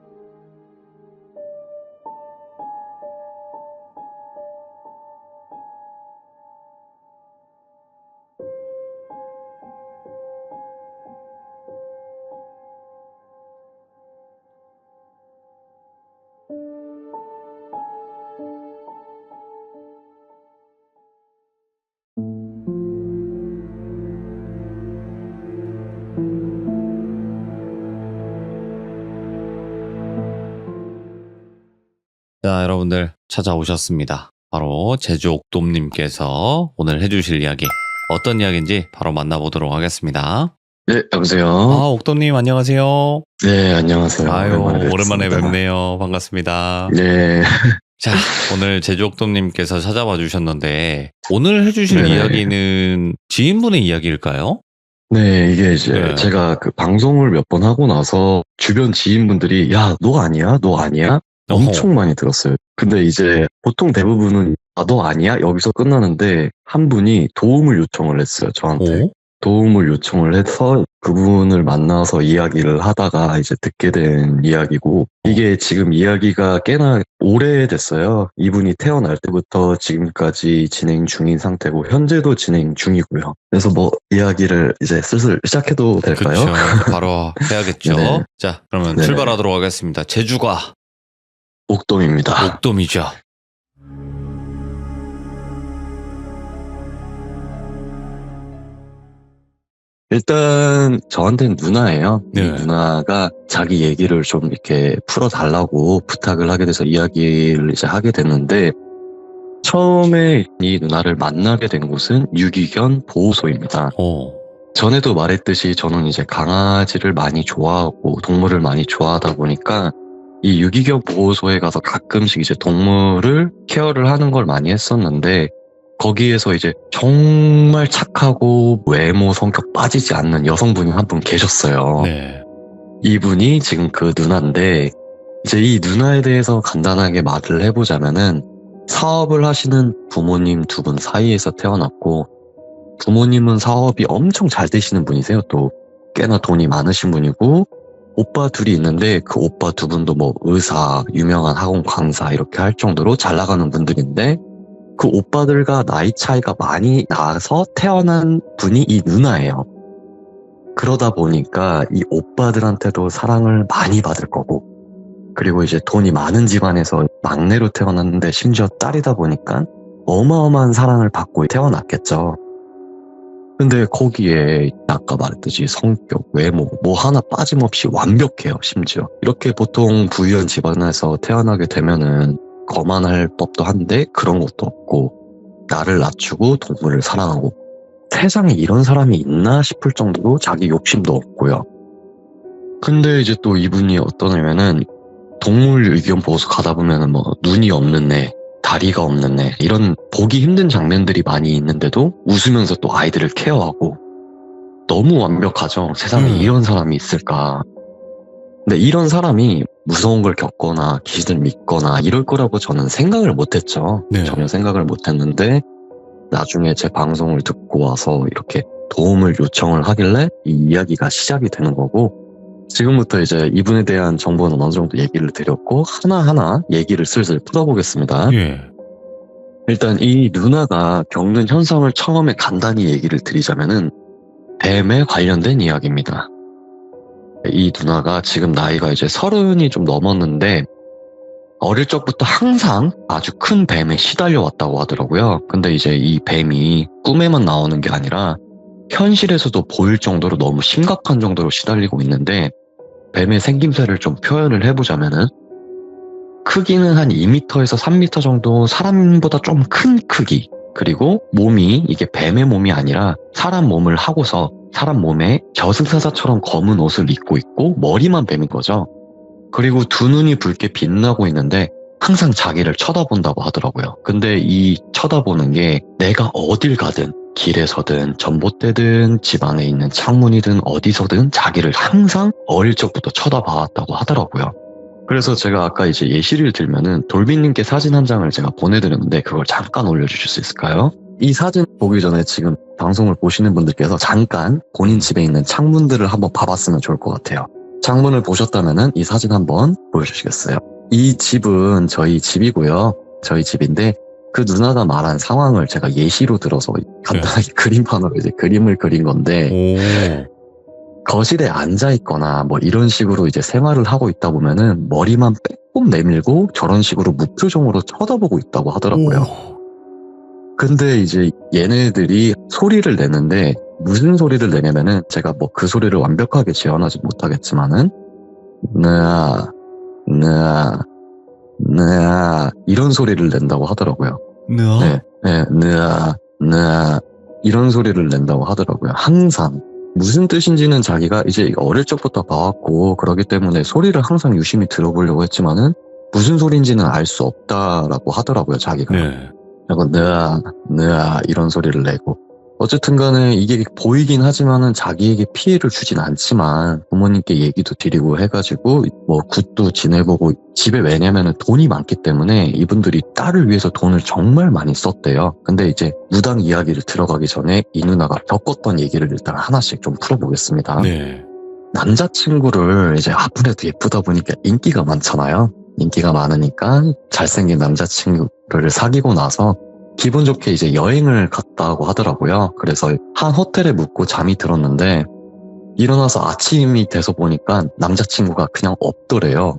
자, 여러분들 찾아오셨습니다. 바로 제주 옥돔님께서 오늘 해주실 이야기, 어떤 이야기인지 바로 만나보도록 하겠습니다. 네, 여보세요. 옥돔님 안녕하세요. 네, 안녕하세요. 아유, 오랜만에 뵙습니다. 뵙네요. 반갑습니다. 네, 자, 오늘 제주 옥돔님께서 찾아와 주셨는데, 오늘 해주실 네네. 이야기는 지인분의 이야기일까요? 네, 이게 이제 네. 제가 그 방송을 몇 번 하고 나서 주변 지인분들이 야, 너 아니야? 너 아니야? 엄청 많이 들었어요. 근데 이제 보통 대부분은 너 아니야? 여기서 끝나는데 한 분이 도움을 요청을 했어요, 저한테. 오? 도움을 요청을 해서 그분을 만나서 이야기를 하다가 이제 듣게 된 이야기고, 이게 지금 이야기가 꽤나 오래됐어요. 이분이 태어날 때부터 지금까지 진행 중인 상태고 현재도 진행 중이고요. 그래서 뭐 이야기를 이제 슬슬 시작해도 될까요? 그렇죠. 바로 해야겠죠. 네. 자, 그러면 네네. 출발하도록 하겠습니다. 제주가 옥돔입니다. 옥돔이죠. 일단 저한테는 누나예요. 네. 이 누나가 자기 얘기를 좀 이렇게 풀어달라고 부탁을 하게 돼서 이야기를 이제 하게 됐는데, 처음에 이 누나를 만나게 된 곳은 유기견 보호소입니다. 전에도 말했듯이 저는 이제 강아지를 많이 좋아하고 동물을 많이 좋아하다 보니까 이 유기견 보호소에 가서 가끔씩 이제 동물을 케어를 하는 걸 많이 했었는데, 거기에서 이제 정말 착하고 외모 성격 빠지지 않는 여성분이 한 분 계셨어요. 네. 이분이 지금 그 누나인데, 이제 이 누나에 대해서 간단하게 말을 해보자면은, 사업을 하시는 부모님 두 분 사이에서 태어났고, 부모님은 사업이 엄청 잘 되시는 분이세요. 또 꽤나 돈이 많으신 분이고, 오빠 둘이 있는데 그 오빠 두 분도 뭐 의사, 유명한 학원 강사 이렇게 할 정도로 잘 나가는 분들인데, 그 오빠들과 나이 차이가 많이 나서 태어난 분이 이 누나예요. 그러다 보니까 이 오빠들한테도 사랑을 많이 받을 거고, 그리고 이제 돈이 많은 집안에서 막내로 태어났는데 심지어 딸이다 보니까 어마어마한 사랑을 받고 태어났겠죠. 근데 거기에 아까 말했듯이 성격, 외모 뭐 하나 빠짐없이 완벽해요. 심지어 이렇게 보통 부유한 집안에서 태어나게 되면은 거만할 법도 한데 그런 것도 없고, 나를 낮추고 동물을 사랑하고, 세상에 이런 사람이 있나 싶을 정도로 자기 욕심도 없고요. 근데 이제 또 이분이 어떠냐면은, 동물 유기견 보호소 가다 보면은 뭐 눈이 없는 애, 다리가 없는 애, 이런 보기 힘든 장면들이 많이 있는데도 웃으면서 또 아이들을 케어하고, 너무 완벽하죠. 세상에 이런 사람이 있을까. 근데 이런 사람이 무서운 걸 겪거나 귀신을 믿거나 이럴 거라고 저는 생각을 못했죠. 네. 전혀 생각을 못했는데 나중에 제 방송을 듣고 와서 이렇게 도움을 요청을 하길래 이 이야기가 시작이 되는 거고, 지금부터 이제 이분에 대한 정보는 어느 정도 얘기를 드렸고 하나하나 얘기를 슬슬 풀어보겠습니다. 예. 일단 이 누나가 겪는 현상을 처음에 간단히 얘기를 드리자면은 뱀에 관련된 이야기입니다. 이 누나가 지금 나이가 이제 30이 좀 넘었는데 어릴 적부터 항상 아주 큰 뱀에 시달려 왔다고 하더라고요. 근데 이제 이 뱀이 꿈에만 나오는 게 아니라 현실에서도 보일 정도로 너무 심각한 정도로 시달리고 있는데, 뱀의 생김새를 좀 표현을 해보자면은 크기는 한 2m에서 3m 정도, 사람보다 좀 큰 크기, 그리고 몸이 이게 뱀의 몸이 아니라 사람 몸을 하고서 사람 몸에 저승사자처럼 검은 옷을 입고 있고 머리만 뱀인 거죠. 그리고 두 눈이 붉게 빛나고 있는데 항상 자기를 쳐다본다고 하더라고요. 근데 이 쳐다보는 게 내가 어딜 가든, 길에서든 전봇대든 집 안에 있는 창문이든 어디서든 자기를 항상 어릴 적부터 쳐다봐왔다고 하더라고요. 그래서 제가 아까 이제 예시를 들면은 돌비님께 사진 한 장을 제가 보내드렸는데 그걸 잠깐 올려주실 수 있을까요? 이 사진 보기 전에 지금 방송을 보시는 분들께서 잠깐 본인 집에 있는 창문들을 한번 봐봤으면 좋을 것 같아요. 창문을 보셨다면은 이 사진 한번 보여주시겠어요? 이 집은 저희 집이고요. 저희 집인데 그 누나가 말한 상황을 제가 예시로 들어서 간단하게 그림판으로 이제 그림을 그린 건데, 거실에 앉아 있거나 뭐 이런 식으로 이제 생활을 하고 있다 보면은 머리만 빼꼼 내밀고 저런 식으로 무표정으로 쳐다보고 있다고 하더라고요. 근데 이제 얘네들이 소리를 내는데 무슨 소리를 내냐면은 제가 뭐 그 소리를 완벽하게 재현하지 못하겠지만은 느아 이런 소리를 낸다고 하더라고요. 느아 이런 소리를 낸다고 하더라고요. 항상. 무슨 뜻인지는 자기가 이제 어릴 적부터 봐왔고 그러기 때문에 소리를 항상 유심히 들어보려고 했지만은 무슨 소리인지는 알 수 없다라고 하더라고요, 자기가. 그리고 느아 이런 소리를 내고, 어쨌든 간에 이게 보이긴 하지만은 자기에게 피해를 주진 않지만 부모님께 얘기도 드리고 해가지고 뭐 굿도 지내보고, 집에 왜냐면은 돈이 많기 때문에 이분들이 딸을 위해서 돈을 정말 많이 썼대요. 근데 이제 무당 이야기를 들어가기 전에 이 누나가 겪었던 얘기를 일단 하나씩 좀 풀어보겠습니다. 남자친구를 이제 아무래도 예쁘다 보니까 인기가 많잖아요. 인기가 많으니까 잘생긴 남자친구를 사귀고 나서 기분 좋게 이제 여행을 갔다고 하더라고요. 그래서 한 호텔에 묵고 잠이 들었는데 일어나서 아침이 돼서 보니까 남자친구가 그냥 없더래요.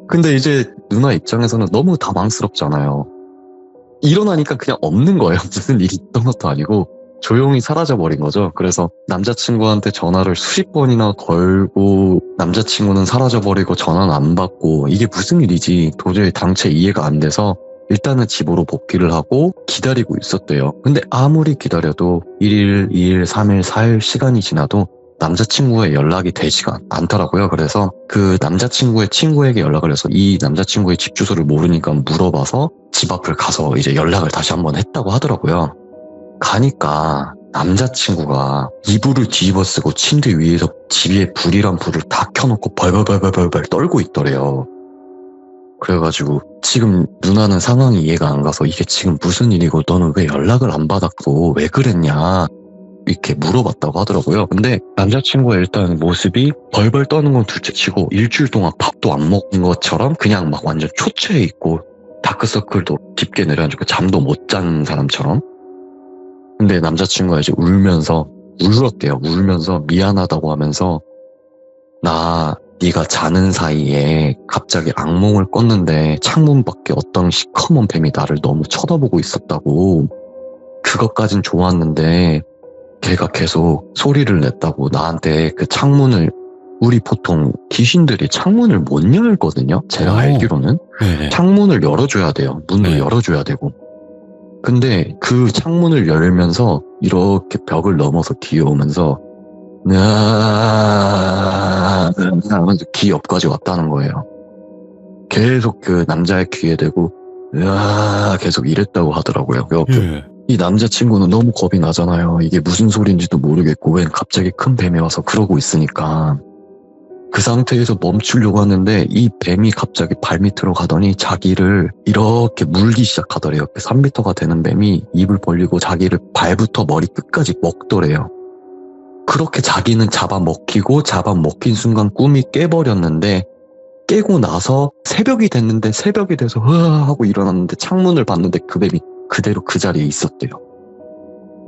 근데 이제 누나 입장에서는 너무 당황스럽잖아요. 일어나니까 그냥 없는 거예요. 무슨 일이 있던 것도 아니고 조용히 사라져버린 거죠. 그래서 남자친구한테 전화를 수십 번이나 걸고 남자친구는 사라져버리고 전화는 안 받고, 이게 무슨 일이지 도저히 당최 이해가 안 돼서 일단은 집으로 복귀를 하고 기다리고 있었대요. 근데 아무리 기다려도 1일, 2일, 3일, 4일 시간이 지나도 남자친구의 연락이 되지가 않더라고요. 그래서 그 남자친구의 친구에게 연락을 해서 이 남자친구의 집 주소를 모르니까 물어봐서 집 앞을 가서 이제 연락을 다시 한번 했다고 하더라고요. 가니까 남자친구가 이불을 뒤집어 쓰고 침대 위에서 집 위에 불이란 불을 다 켜놓고 벌벌벌벌벌 떨고 있더래요. 그래가지고 지금 누나는 상황이 이해가 안 가서 이게 지금 무슨 일이고 너는 왜 연락을 안 받았고 왜 그랬냐 이렇게 물어봤다고 하더라고요. 근데 남자친구의 일단 모습이 벌벌 떠는 건 둘째치고 일주일 동안 밥도 안 먹은 것처럼 그냥 막 완전 초췌해 있고 다크서클도 깊게 내려앉고 잠도 못 자는 사람처럼. 근데 남자친구가 이제 울었대요. 울면서 미안하다고 하면서 네가 자는 사이에 갑자기 악몽을 꿨는데 창문 밖에 어떤 시커먼 뱀이 나를 너무 쳐다보고 있었다고. 그것까진 좋았는데 걔가 계속 소리를 냈다고 나한테 그 창문을, 우리 보통 귀신들이 창문을 못 열거든요. 제가 알기로는. 창문을 열어줘야 돼요. 문을 열어줘야 되고. 근데 그 창문을 열면서 이렇게 벽을 넘어서 기어오면서 하면서 귀 옆까지 왔다는 거예요. 계속 그 남자의 귀에 대고 계속 이랬다고 하더라고요. 예. 이 남자친구는 너무 겁이 나잖아요. 이게 무슨 소리인지도 모르겠고 웬 갑자기 큰 뱀이 와서 그러고 있으니까. 그 상태에서 멈추려고 하는데 이 뱀이 갑자기 발밑으로 가더니 자기를 이렇게 물기 시작하더래요. 3m가 되는 뱀이 입을 벌리고 자기를 발부터 머리 끝까지 먹더래요. 그렇게 자기는 잡아먹히고 잡아먹힌 순간 꿈이 깨버렸는데, 깨고 나서 새벽이 됐는데 새벽이 돼서 흐아 하고 일어났는데 창문을 봤는데 그 뱀이 그대로 그 자리에 있었대요.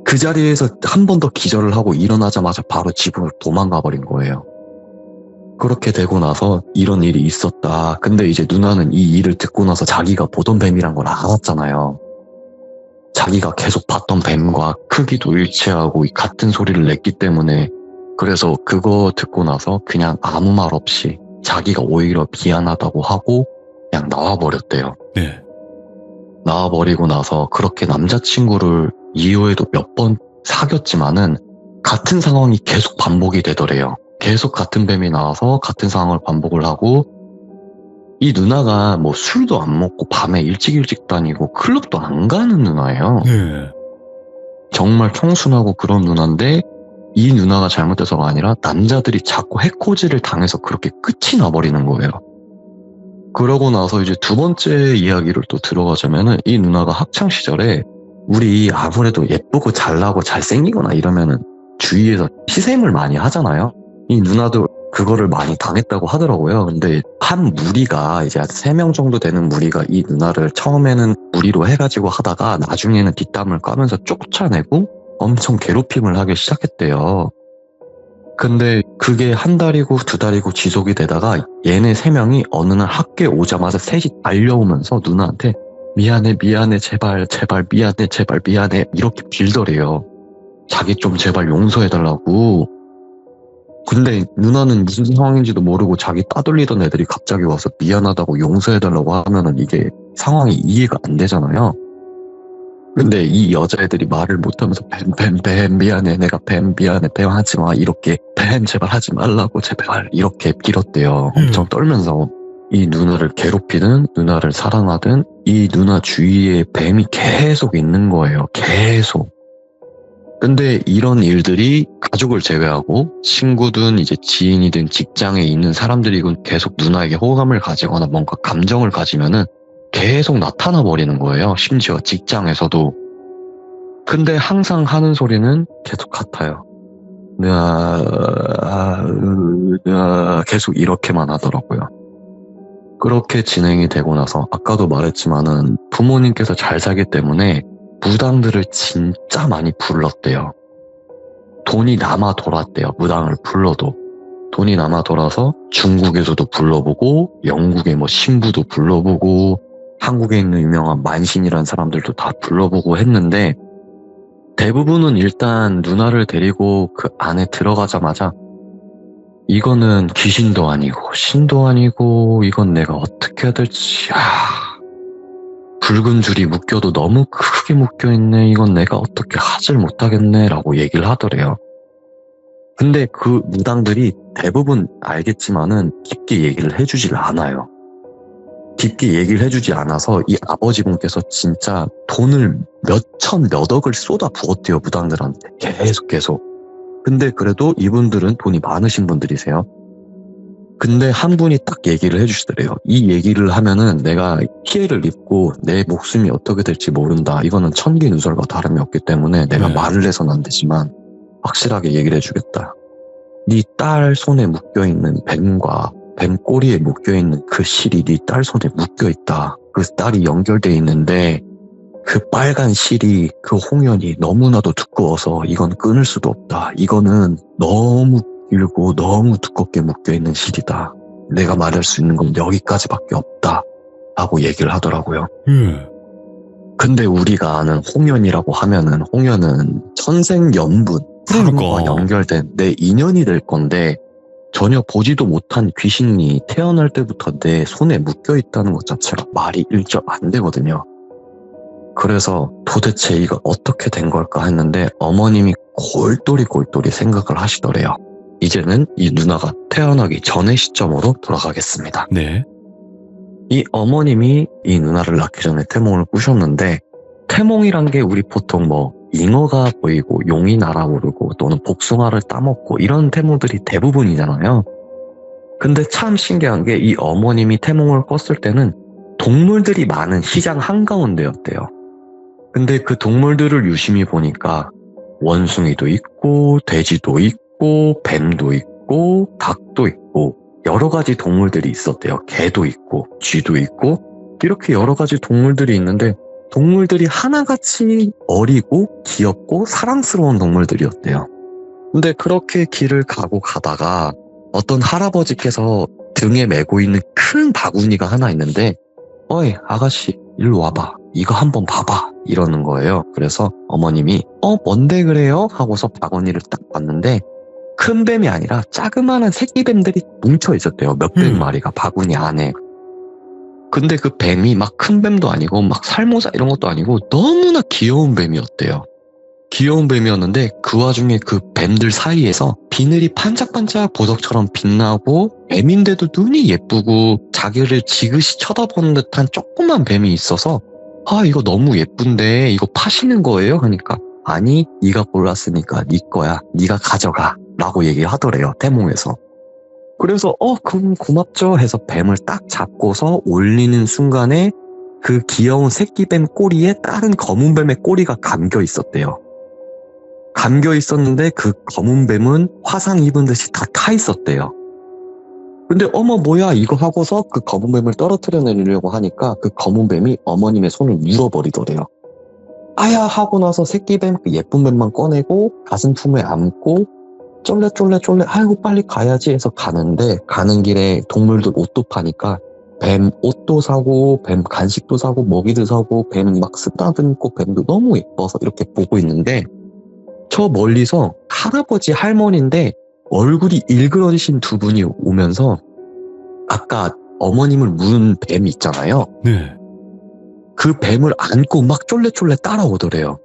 그 자리에서 한 번 더 기절을 하고 일어나자마자 바로 집으로 도망가 버린 거예요. 그렇게 되고 나서 이런 일이 있었다. 근데 이제 누나는 이 일을 듣고 나서 자기가 보던 뱀이란 걸 알았잖아요. 자기가 계속 봤던 뱀과 크기도 일치하고 같은 소리를 냈기 때문에, 그래서 그거 듣고 나서 그냥 아무 말 없이 자기가 오히려 미안하다고 하고 그냥 나와버렸대요. 네. 나와버리고 나서 그렇게 남자친구를 이후에도 몇 번 사귀었지만은 같은 상황이 계속 반복이 되더래요. 계속 같은 뱀이 나와서 같은 상황을 반복을 하고, 이 누나가 뭐 술도 안 먹고 밤에 일찍 다니고 클럽도 안 가는 누나예요. 네. 정말 청순하고 그런 누나인데, 이 누나가 잘못돼서가 아니라 남자들이 자꾸 해코지를 당해서 그렇게 끝이 나버리는 거예요. 그러고 나서 이제 두 번째 이야기를 또 들어가자면은, 이 누나가 학창 시절에 우리 아무래도 예쁘고 잘나고 잘생기거나 이러면은 주위에서 시샘을 많이 하잖아요. 이 누나도 그거를 많이 당했다고 하더라고요. 근데 한 무리가 이제 3명 정도 되는 무리가 이 누나를 처음에는 무리로 해가지고 하다가 나중에는 뒷담을 까면서 쫓아내고 엄청 괴롭힘을 하기 시작했대요. 근데 그게 한 달이고 두 달이고 지속이 되다가 얘네 3명이 어느 날 학교에 오자마자 셋이 달려오면서 누나한테 미안해 제발 미안해 이렇게 빌더래요. 자기 좀 제발 용서해달라고. 근데 누나는 무슨 상황인지도 모르고 자기 따돌리던 애들이 갑자기 와서 미안하다고 용서해달라고 하면은 이게 상황이 이해가 안 되잖아요. 근데 이 여자애들이 말을 못하면서 뱀 미안해, 내가 뱀 미안해, 뱀 하지마, 이렇게 뱀 제발 하지 말라고 제발 이렇게 빌었대요. 엄청 떨면서. 이 누나를 괴롭히든 누나를 사랑하든 이 누나 주위에 뱀이 계속 있는 거예요. 계속. 근데 이런 일들이 가족을 제외하고 친구든 이제 지인이든 직장에 있는 사람들이건 계속 누나에게 호감을 가지거나 뭔가 감정을 가지면은 계속 나타나 버리는 거예요. 심지어 직장에서도. 근데 항상 하는 소리는 계속 같아요. 계속 이렇게만 하더라고요. 그렇게 진행이 되고 나서 아까도 말했지만은 부모님께서 잘 살기 때문에 무당들을 진짜 많이 불렀대요. 돈이 남아 돌았대요. 무당을 불러도. 돈이 남아 돌아서 중국에서도 불러보고 영국의 뭐 신부도 불러보고 한국에 있는 유명한 만신이라는 사람들도 다 불러보고 했는데, 대부분은 일단 누나를 데리고 그 안에 들어가자마자 이거는 귀신도 아니고 신도 아니고 이건 내가 어떻게 해야 될지, 붉은 줄이 묶여도 너무 크게 묶여있네, 이건 내가 어떻게 하질 못하겠네 라고 얘기를 하더래요. 근데 그 무당들이 대부분 알겠지만은 깊게 얘기를 해주질 않아요. 깊게 얘기를 해주지 않아서 이 아버지분께서 진짜 돈을 몇억을 쏟아 부었대요, 무당들한테. 계속. 근데 그래도 이분들은 돈이 많으신 분들이세요. 근데 한 분이 딱 얘기를 해주시더래요. 이 얘기를 하면은 내가 피해를 입고 내 목숨이 어떻게 될지 모른다. 이거는 천기누설과 다름이 없기 때문에 내가 말을 해서는 안 되지만 확실하게 얘기를 해주겠다. 네 딸 손에 묶여있는 뱀과 뱀 꼬리에 묶여있는 그 실이 네 딸 손에 묶여있다. 그 딸이 연결돼 있는데 그 빨간 실이, 그 홍연이 너무나도 두꺼워서 이건 끊을 수도 없다. 이거는 너무 길고 너무 두껍게 묶여있는 실이다. 내가 말할 수 있는 건 여기까지밖에 없다. 라고 얘기를 하더라고요. 근데 우리가 아는 홍연이라고 하면은 홍연은 천생연분, 사람과 연결된 내 인연이 될 건데 전혀 보지도 못한 귀신이 태어날 때부터 내 손에 묶여있다는 것 자체가 말이 일절 안 되거든요. 그래서 도대체 이거 어떻게 된 걸까 했는데 어머님이 골똘히 생각을 하시더래요. 이제는 이 누나가 태어나기 전의 시점으로 돌아가겠습니다. 네. 이 어머님이 이 누나를 낳기 전에 태몽을 꾸셨는데, 태몽이란 게 우리 보통 뭐 잉어가 보이고 용이 날아오르고 또는 복숭아를 따먹고 이런 태몽들이 대부분이잖아요. 근데 참 신기한 게 이 어머님이 태몽을 꿨을 때는 동물들이 많은 시장 한가운데였대요. 근데 그 동물들을 유심히 보니까 원숭이도 있고 돼지도 있고 뱀도 있고 닭도 있고 여러 가지 동물들이 있었대요. 개도 있고 쥐도 있고 이렇게 여러 가지 동물들이 있는데 동물들이 하나같이 어리고 귀엽고 사랑스러운 동물들이었대요. 근데 그렇게 길을 가다가 어떤 할아버지께서 등에 메고 있는 큰 바구니가 하나 있는데 어이 아가씨 일로 와봐, 이거 한번 봐봐 이러는 거예요. 그래서 어머님이 뭔데 그래요? 하고서 바구니를 딱 봤는데 큰 뱀이 아니라 자그마한 새끼 뱀들이 뭉쳐 있었대요. 몇백 마리가 바구니 안에. 근데 그 뱀이 막 큰 뱀도 아니고 막 살모사 이런 것도 아니고 너무나 귀여운 뱀이었대요. 귀여운 뱀이었는데 그 와중에 그 뱀들 사이에서 비늘이 반짝반짝 보석처럼 빛나고 뱀인데도 눈이 예쁘고 자기를 지그시 쳐다보는 듯한 조그만 뱀이 있어서 이거 너무 예쁜데 이거 파시는 거예요? 하니까 아니 네가 골랐으니까 네 거야, 네가 가져가 라고 얘기를 하더래요. 태몽에서. 그래서 그럼 고맙죠 해서 뱀을 딱 잡고서 올리는 순간에 그 귀여운 새끼뱀 꼬리에 다른 검은 뱀의 꼬리가 감겨 있었대요. 감겨 있었는데 그 검은 뱀은 화상 입은 듯이 다 타 있었대요. 근데 어머 뭐야 이거 하고서 그 검은 뱀을 떨어뜨려 내리려고 하니까 그 검은 뱀이 어머님의 손을 물어버리더래요. 아야 하고 나서 새끼뱀 그 예쁜 뱀만 꺼내고 가슴 품에 안고 쫄래 아이고 빨리 가야지 해서 가는데 가는 길에 동물들 옷도 파니까 뱀 옷도 사고 뱀 간식도 사고 먹이도 사고 뱀 막 쓰다듬고 뱀도 너무 예뻐서 이렇게 보고 있는데 저 멀리서 할아버지 할머니인데 얼굴이 일그러지신 두 분이 오면서 아까 어머님을 물은 뱀 있잖아요. 네. 그 뱀을 안고 막 쫄래 따라오더래요.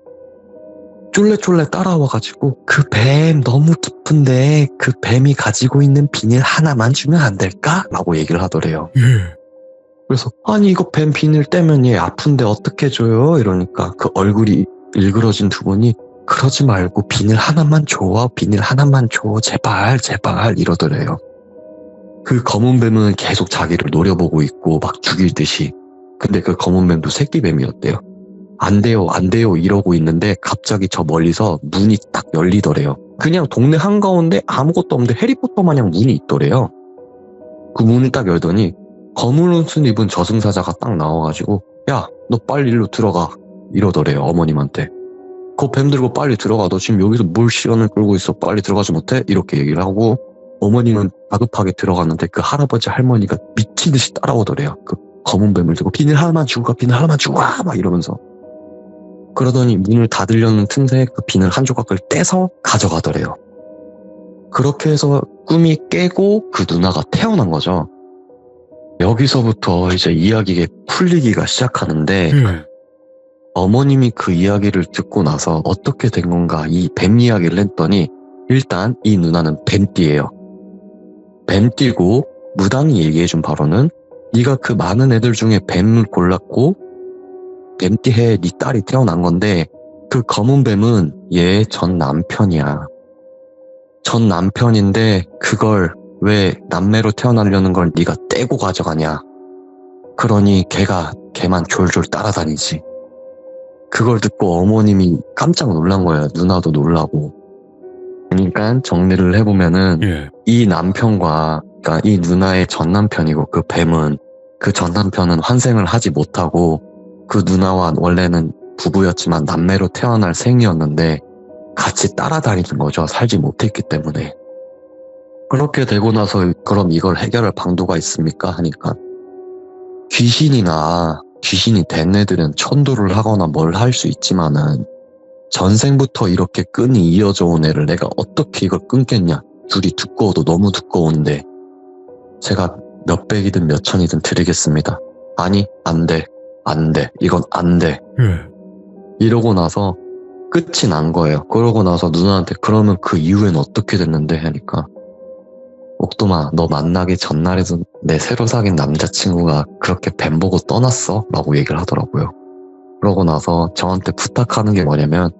쫄래 따라와가지고 그 뱀 너무 깊은데 그 뱀이 가지고 있는 비닐 하나만 주면 안 될까? 라고 얘기를 하더래요. 예. 그래서 아니 이거 뱀 비닐 떼면 얘 아픈데 어떻게 줘요? 이러니까 그 얼굴이 일그러진 두 분이 그러지 말고 비닐 하나만 줘, 비닐 하나만 줘, 제발 이러더래요. 그 검은 뱀은 계속 자기를 노려보고 있고 막 죽일 듯이. 근데 그 검은 뱀도 새끼 뱀이었대요. 안 돼요 이러고 있는데 갑자기 저 멀리서 문이 딱 열리더래요. 그냥 동네 한가운데 아무것도 없는데 해리포터 마냥 문이 있더래요. 그 문을 딱 열더니 검은 옷을 입은 저승사자가 딱 나와가지고 야 너 빨리 일로 들어가 이러더래요. 어머님한테. 그 뱀 들고 빨리 들어가, 너 지금 여기서 뭘 시간을 끌고 있어, 빨리 들어가지 못해? 이렇게 얘기를 하고 어머님은 다급하게 들어갔는데 그 할아버지 할머니가 미친 듯이 따라오더래요. 그 검은 뱀을 들고 비닐 하나만 주고 가 막 이러면서. 그러더니 문을 닫으려는 틈새에 그 비늘 한 조각을 떼서 가져가더래요. 그렇게 해서 꿈이 깨고 그 누나가 태어난 거죠. 여기서부터 이제 이야기가 풀리기가 시작하는데 어머님이 그 이야기를 듣고 나서 어떻게 된 건가 이 뱀 이야기를 했더니 일단 이 누나는 뱀띠예요. 뱀띠고 무당이 얘기해준 바로는 네가 그 많은 애들 중에 뱀을 골랐고 뱀띠해 네 딸이 태어난 건데 그 검은 뱀은 얘 전 남편이야. 전 남편인데 그걸 왜 남매로 태어나려는 걸 네가 떼고 가져가냐. 그러니 걔만 졸졸 따라다니지. 그걸 듣고 어머님이 깜짝 놀란 거예요. 누나도 놀라고. 그러니까 정리를 해보면은 이 남편과 그러니까 이 누나의 전 남편이고 그 뱀은 그 전 남편은 환생을 하지 못하고 그 누나와 원래는 부부였지만 남매로 태어날 생이었는데 같이 따라다니는 거죠. 살지 못했기 때문에. 그렇게 되고 나서 그럼 이걸 해결할 방도가 있습니까? 하니까 귀신이 된 애들은 천도를 하거나 뭘 할 수 있지만은 전생부터 이렇게 끈이 이어져 온 애를 내가 어떻게 이걸 끊겠냐. 둘이 두꺼워도 너무 두꺼운데 제가 몇백이든 몇천이든 드리겠습니다. 아니 안 돼. 이건 안 돼. 이러고 나서 끝이 난 거예요. 그러고 나서 누나한테 그러면 그 이후엔 어떻게 됐는데 하니까 옥돔아, 너 만나기 전날에도 내 새로 사귄 남자친구가 그렇게 뱀 보고 떠났어? 라고 얘기를 하더라고요. 그러고 나서 저한테 부탁하는 게 뭐냐면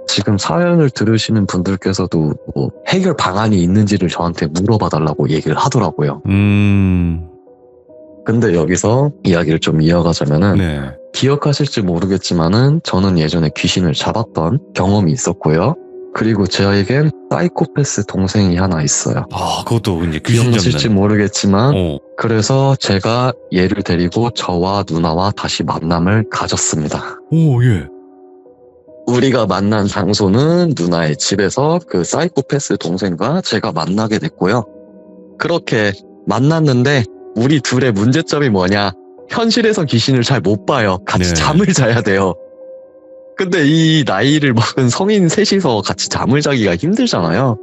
지금 사연을 들으시는 분들께서도 뭐 해결 방안이 있는지를 저한테 물어봐 달라고 얘기를 하더라고요. 근데 여기서 이야기를 좀 이어가자면은 네. 기억하실지 모르겠지만은 저는 예전에 귀신을 잡았던 경험이 있었고요. 그리고 저에겐 사이코패스 동생이 하나 있어요. 아, 그것도 이제 귀신 기억나실지 잡는. 모르겠지만 어. 그래서 제가 얘를 데리고 저와 누나와 다시 만남을 가졌습니다. 오, 예. 우리가 만난 장소는 누나의 집에서 그 사이코패스 동생과 제가 만나게 됐고요. 그렇게 만났는데 우리 둘의 문제점이 뭐냐? 현실에서 귀신을 잘 못 봐요. 같이 네. 잠을 자야 돼요. 근데 이 나이를 먹은 성인 셋이서 같이 잠을 자기가 힘들잖아요.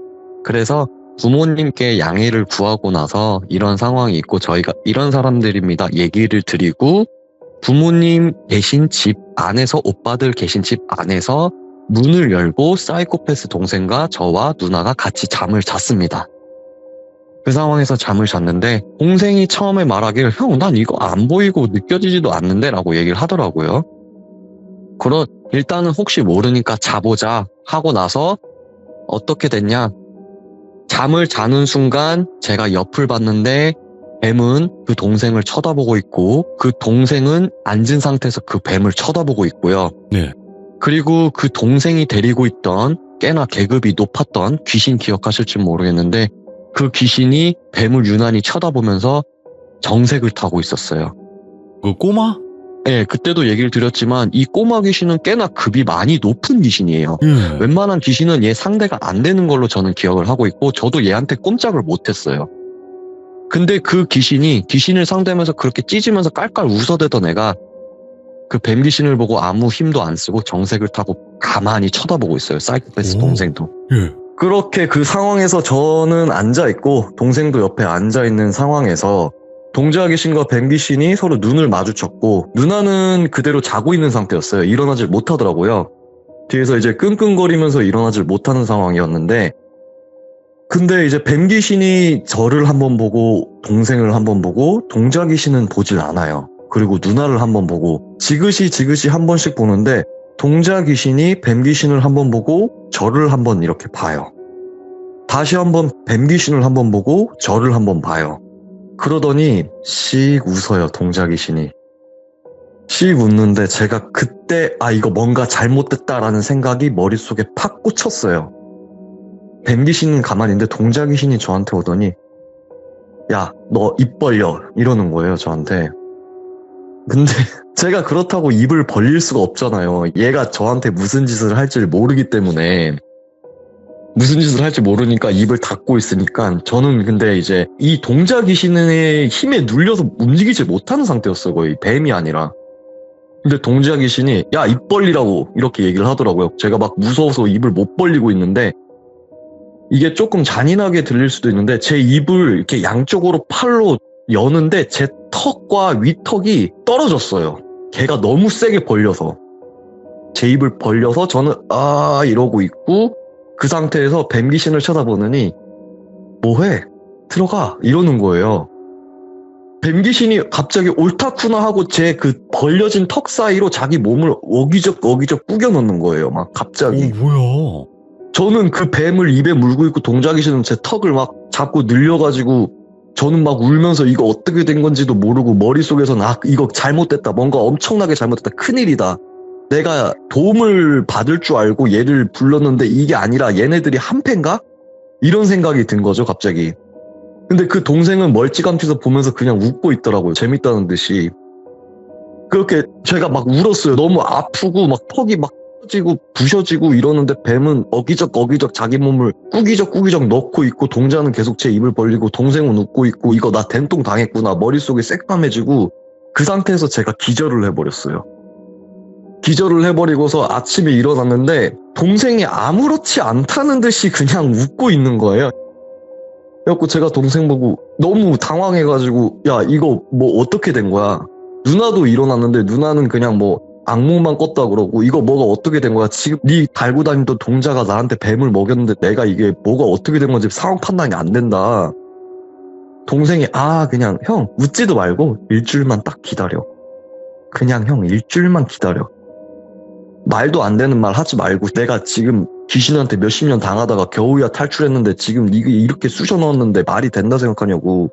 그래서 부모님께 양해를 구하고 나서 이런 상황이 있고 저희가 이런 사람들입니다. 얘기를 드리고 부모님 계신 집 안에서 오빠들 계신 집 안에서 문을 열고 사이코패스 동생과 저와 누나가 같이 잠을 잤습니다. 그 상황에서 잠을 잤는데 동생이 처음에 말하길 형, 난 이거 안 보이고 느껴지지도 않는데 라고 얘기를 하더라고요. 그럼 일단은 혹시 모르니까 자보자 하고 나서 어떻게 됐냐? 잠을 자는 순간 제가 옆을 봤는데 뱀은 그 동생을 쳐다보고 있고 그 동생은 앉은 상태에서 그 뱀을 쳐다보고 있고요. 네. 그리고 그 동생이 데리고 있던 꽤나 계급이 높았던 귀신 기억하실지 모르겠는데 그 귀신이 뱀을 유난히 쳐다보면서 정색을 타고 있었어요. 그 꼬마? 네, 그때도 얘기를 드렸지만 이 꼬마 귀신은 꽤나 급이 많이 높은 귀신이에요. 예. 웬만한 귀신은 얘 상대가 안 되는 걸로 저는 기억을 하고 있고 저도 얘한테 꼼짝을 못했어요. 근데 그 귀신을 상대하면서 그렇게 찢으면서 깔깔 웃어대던 애가 그 뱀 귀신을 보고 아무 힘도 안 쓰고 정색을 타고 가만히 쳐다보고 있어요. 사이코패스 오. 동생도. 예. 그렇게 그 상황에서 저는 앉아있고 동생도 옆에 앉아있는 상황에서 동자 귀신과 뱀 귀신이 서로 눈을 마주쳤고 누나는 그대로 자고 있는 상태였어요. 일어나질 못하더라고요. 뒤에서 이제 끙끙거리면서 일어나질 못하는 상황이었는데 근데 이제 뱀 귀신이 저를 한번 보고 동생을 한번 보고 동자 귀신은 보질 않아요. 그리고 누나를 한번 보고 지그시 한 번씩 보는데 동자 귀신이 뱀 귀신을 한번 보고 저를 한번 이렇게 봐요. 다시 한번 뱀 귀신을 한번 보고 저를 한번 봐요. 그러더니 씩 웃어요. 동자 귀신이. 씩 웃는데 제가 그때 이거 뭔가 잘못됐다라는 생각이 머릿속에 팍 꽂혔어요. 뱀 귀신은 가만히 있는데 동자 귀신이 저한테 오더니 야, 너 입 벌려 이러는 거예요. 저한테. 근데 제가 그렇다고 입을 벌릴 수가 없잖아요. 얘가 저한테 무슨 짓을 할지 모르기 때문에 무슨 짓을 할지 모르니까 입을 닫고 있으니까 저는 근데 이제 이 동자 귀신의 힘에 눌려서 움직이지 못하는 상태였어요. 거의 뱀이 아니라. 근데 동자 귀신이 야, 입 벌리라고 이렇게 얘기를 하더라고요. 제가 막 무서워서 입을 못 벌리고 있는데 이게 조금 잔인하게 들릴 수도 있는데 제 입을 이렇게 양쪽으로 팔로 여는데 제 턱과 위턱이 떨어졌어요. 걔가 너무 세게 벌려서. 제 입을 벌려서 저는 이러고 있고 그 상태에서 뱀 귀신을 쳐다보느니 뭐해? 들어가 이러는 거예요. 뱀 귀신이 갑자기 옳다쿠나 하고 제 그 벌려진 턱 사이로 자기 몸을 어기적 꾸겨 넣는 거예요. 막 갑자기. 뭐야? 저는 그 뱀을 입에 물고 있고 동자 귀신은 제 턱을 막 잡고 늘려가지고 저는 막 울면서 이거 어떻게 된 건지도 모르고 머릿속에서는 이거 잘못됐다. 뭔가 엄청나게 잘못됐다. 큰일이다. 내가 도움을 받을 줄 알고 얘를 불렀는데 이게 아니라 얘네들이 한패인가? 이런 생각이 든 거죠, 갑자기. 근데 그 동생은 멀찌감치서 보면서 그냥 웃고 있더라고요. 재밌다는 듯이. 그렇게 제가 막 울었어요. 너무 아프고 막 턱이 막 터지고 부셔지고 이러는데 뱀은 어기적 자기 몸을 꾸기적 넣고 있고 동자는 계속 제 입을 벌리고 동생은 웃고 있고 이거 나 된통 당했구나. 머릿속이 새까매지고 그 상태에서 제가 기절을 해버렸어요. 기절을 해버리고서 아침에 일어났는데 동생이 아무렇지 않다는 듯이 그냥 웃고 있는 거예요. 그래갖고 제가 동생 보고 너무 당황해가지고 야 이거 뭐 어떻게 된 거야. 누나도 일어났는데 누나는 그냥 뭐 악몽만 꿨다 그러고 이거 뭐가 어떻게 된 거야. 지금 네 달고 다니던 동자가 나한테 뱀을 먹였는데 내가 이게 뭐가 어떻게 된 건지 상황 판단이 안 된다. 동생이 그냥 형 웃지도 말고 일주일만 딱 기다려. 그냥 형 일주일만 기다려. 말도 안 되는 말 하지 말고 내가 지금 귀신한테 몇십 년 당하다가 겨우야 탈출했는데 지금 이게 이렇게 쑤셔 넣었는데 말이 된다 생각하냐고.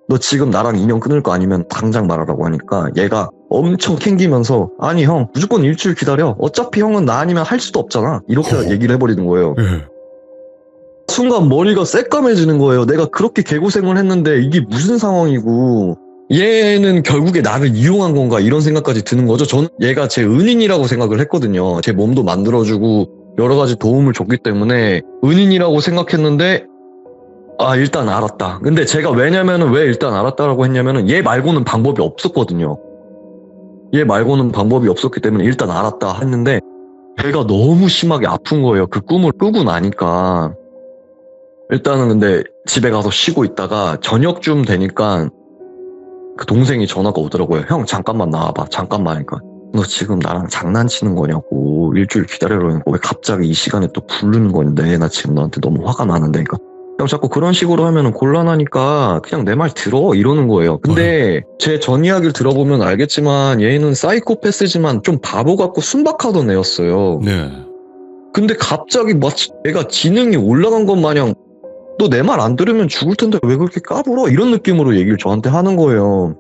너 지금 나랑 인연 끊을 거 아니면 당장 말하라고 하니까 얘가 엄청 캥기면서 아니 형 무조건 일주일 기다려. 어차피 형은 나 아니면 할 수도 없잖아. 이렇게 얘기를 해버리는 거예요. 예. 순간 머리가 새까매지는 거예요. 내가 그렇게 개고생을 했는데 이게 무슨 상황이고 얘는 결국에 나를 이용한 건가 이런 생각까지 드는 거죠. 저는 얘가 제 은인이라고 생각을 했거든요. 제 몸도 만들어주고 여러 가지 도움을 줬기 때문에 은인이라고 생각했는데 일단 알았다. 근데 제가 왜 일단 알았다라고 했냐면은 얘 말고는 방법이 없었거든요. 얘 말고는 방법이 없었기 때문에 일단 알았다 했는데 배가 너무 심하게 아픈 거예요. 그 꿈을 꾸고 나니까. 일단은 근데 집에 가서 쉬고 있다가 저녁쯤 되니까 그 동생이 전화가 오더라고요. 형 잠깐만 나와봐. 잠깐만 하니까 너 지금 나랑 장난치는 거냐고. 일주일 기다려라니까 왜 갑자기 이 시간에 또 부르는 건데 나 지금 너한테 너무 화가 나는데 그러니까 형 자꾸 그런 식으로 하면 곤란하니까 그냥 내 말 들어 이러는 거예요. 근데 제 전 이야기를 들어보면 알겠지만 얘는 사이코패스지만 좀 바보 같고 순박하던 애였어요. 네. 근데 갑자기 마치 얘가 지능이 올라간 것 마냥 너 내 말 안 들으면 죽을 텐데 왜 그렇게 까불어? 이런 느낌으로 얘기를 저한테 하는 거예요.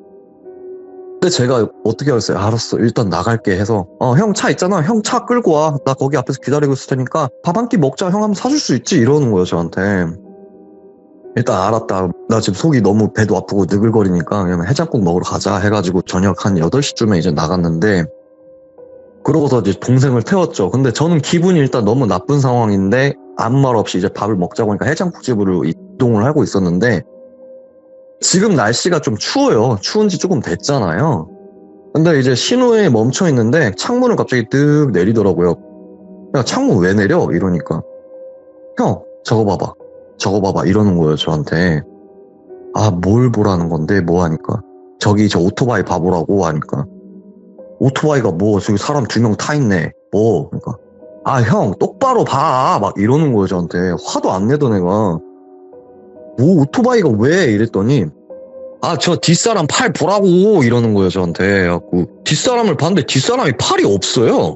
근데 제가 어떻게 하겠어요? 알았어. 일단 나갈게 해서 형 차 있잖아. 형 차 끌고 와. 나 거기 앞에서 기다리고 있을 테니까 밥 한 끼 먹자. 형 한번 사줄 수 있지? 이러는 거예요 저한테. 일단 알았다. 나 지금 속이 너무 배도 아프고 느글거리니까 그냥 해장국 먹으러 가자 해가지고 저녁 한 8시쯤에 이제 나갔는데 그러고서 이제 동생을 태웠죠. 근데 저는 기분이 일단 너무 나쁜 상황인데 아무 말 없이 이제 밥을 먹자고 하니까 해장국집으로 이동을 하고 있었는데 지금 날씨가 좀 추워요. 추운 지 조금 됐잖아요. 근데 이제 신호에 멈춰 있는데 창문을 갑자기 뜩 내리더라고요. 야, 창문 왜 내려? 이러니까 형 저거 봐봐 이러는 거예요 저한테. 뭘 보라는 건데 뭐 하니까 저기 저 오토바이 봐보라고 하니까 오토바이가 뭐 저기 사람 2명 타 있네 뭐 그러니까 형 똑바로 봐 막 이러는 거예요 저한테. 화도 안 내던 애가 뭐 오토바이가 왜 이랬더니 저 뒷사람 팔 보라고 이러는 거예요 저한테. 그래갖고 뒷사람을 봤는데 뒷사람이 팔이 없어요.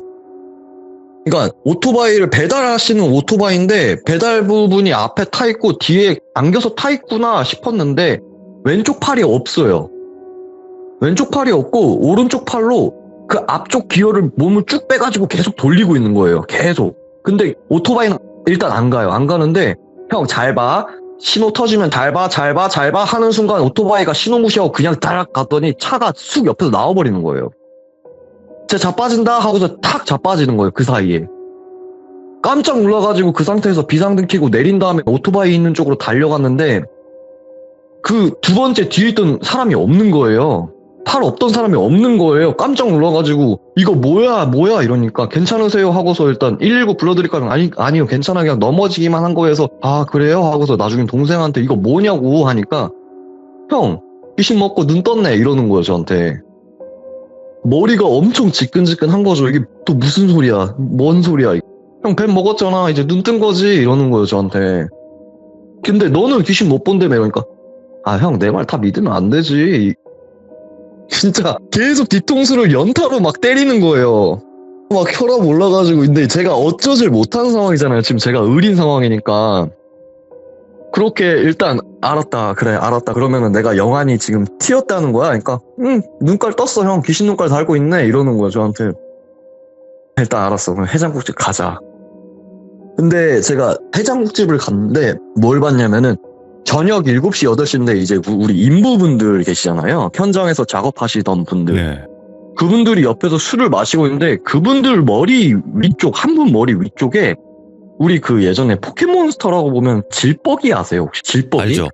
그러니까 오토바이를 배달하시는 오토바이인데 배달 부분이 앞에 타 있고 뒤에 안겨서 타 있구나 싶었는데 왼쪽 팔이 없어요. 왼쪽 팔이 없고 오른쪽 팔로 그 앞쪽 기어를 몸을 쭉 빼가지고 계속 돌리고 있는 거예요. 계속. 근데 오토바이는 일단 안 가요. 안 가는데 형 잘 봐. 신호 터지면 잘 봐 하는 순간 오토바이가 신호 무시하고 그냥 따락 갔더니 차가 쑥 옆에서 나와버리는 거예요. 제 자빠진다 하고서 탁 자빠지는 거예요. 그 사이에. 깜짝 놀라가지고 그 상태에서 비상등 켜고 내린 다음에 오토바이 있는 쪽으로 달려갔는데 그 두 번째 뒤에 있던 사람이 없는 거예요. 팔 없던 사람이 없는 거예요. 깜짝 놀라가지고 이거 뭐야 이러니까 괜찮으세요 하고서 일단 119 불러드릴까요? 아니요 괜찮아 그냥 넘어지기만 한 거여서 그래요 하고서 나중에 동생한테 이거 뭐냐고 하니까 형 귀신 먹고 눈 떴네 이러는 거예요 저한테. 머리가 엄청 지끈지끈한 거죠. 이게 또 무슨 소리야 뭔 소리야 형 뱀 먹었잖아 이제 눈 뜬 거지 이러는 거예요 저한테. 근데 너는 귀신 못 본다며 이러니까 형 내 말 다 믿으면 안 되지. 진짜 계속 뒤통수를 연타로 막 때리는 거예요. 막 혈압 올라가지고. 근데 제가 어쩌질 못한 상황이잖아요. 지금 제가 의린 상황이니까. 그렇게 일단 알았다 그러면은 내가 영안이 지금 튀었다는 거야. 그러니까 눈깔 떴어 형 귀신 눈깔 달고 있네 이러는 거야 저한테. 일단 알았어 그럼 해장국집 가자. 근데 제가 해장국집을 갔는데 뭘 봤냐면은 저녁 7시 8시인데 이제 우리 인부분들 계시잖아요. 현장에서 작업하시던 분들. 네. 그분들이 옆에서 술을 마시고 있는데 그분들 머리 위쪽 한 분 머리 위쪽에 우리 그 예전에 포켓몬스터라고 보면 질뻑이 아세요 혹시? 질뻑이? 알죠.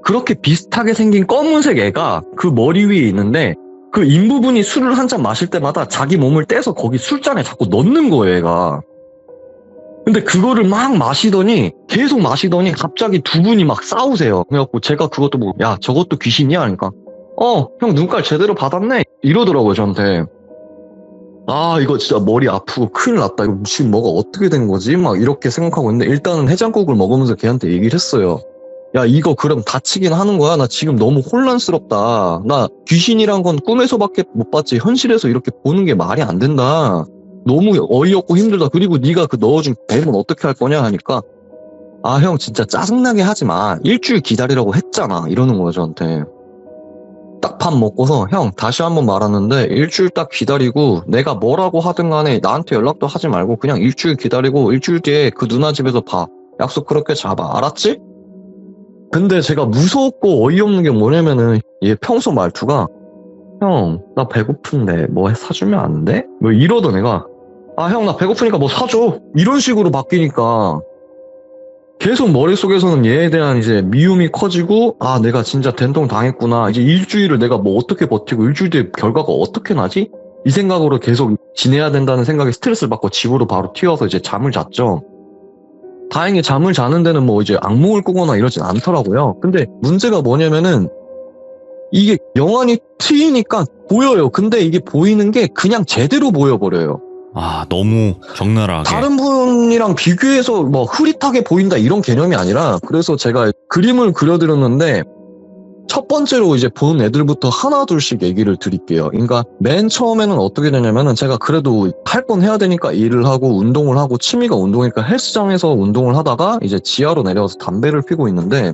그렇게 비슷하게 생긴 검은색 애가 그 머리 위에 있는데 그 인부분이 술을 한 잔 마실 때마다 자기 몸을 떼서 거기 술잔에 자꾸 넣는 거예요 얘가. 근데 그거를 막 계속 마시더니 갑자기 두 분이 막 싸우세요. 그래갖고 제가 그것도 보고 야 저것도 귀신이야? 하니까 형 눈깔 제대로 받았네? 이러더라고요 저한테. 이거 진짜 머리 아프고 큰일 났다. 이거 지금 뭐가 어떻게 된 거지? 막 이렇게 생각하고 있는데 일단은 해장국을 먹으면서 걔한테 얘기를 했어요. 야, 이거 그럼 다치긴 하는 거야? 나 지금 너무 혼란스럽다. 나 귀신이란 건 꿈에서밖에 못 봤지. 현실에서 이렇게 보는 게 말이 안 된다. 너무 어이없고 힘들다. 그리고 네가 그 넣어준 뱀은 어떻게 할 거냐 하니까 아, 형 진짜 짜증나게 하지 마. 일주일 기다리라고 했잖아. 이러는 거예요, 저한테. 딱 밥 먹고서 형 다시 한번 말하는데 일주일 딱 기다리고 내가 뭐라고 하든 간에 나한테 연락도 하지 말고 그냥 일주일 기다리고 일주일 뒤에 그 누나 집에서 봐. 약속 그렇게 잡아. 알았지? 근데 제가 무섭고 어이없는 게 뭐냐면은 얘 평소 말투가 형 나 배고픈데 뭐 사주면 안 돼? 뭐 이러던 애가 아, 형 나 배고프니까 뭐 사줘. 이런 식으로 바뀌니까 계속 머릿속에서는 얘에 대한 이제 미움이 커지고 아, 내가 진짜 된통 당했구나. 이제 일주일을 내가 뭐 어떻게 버티고 일주일 뒤에 결과가 어떻게 나지? 이 생각으로 계속 지내야 된다는 생각에 스트레스를 받고 집으로 바로 튀어서 이제 잠을 잤죠. 다행히 잠을 자는 데는 뭐 이제 악몽을 꾸거나 이러진 않더라고요. 근데 문제가 뭐냐면은 이게 영안이 트이니까 보여요. 근데 이게 보이는 게 그냥 제대로 보여버려요. 아, 너무 적나라하게. 다른 분이랑 비교해서 뭐 흐릿하게 보인다 이런 개념이 아니라 그래서 제가 그림을 그려드렸는데 첫 번째로 이제 본 애들부터 하나 둘씩 얘기를 드릴게요. 그러니까 맨 처음에는 어떻게 되냐면은 제가 그래도 할 건 해야 되니까 일을 하고 운동을 하고 취미가 운동이니까 헬스장에서 운동을 하다가 이제 지하로 내려와서 담배를 피고 있는데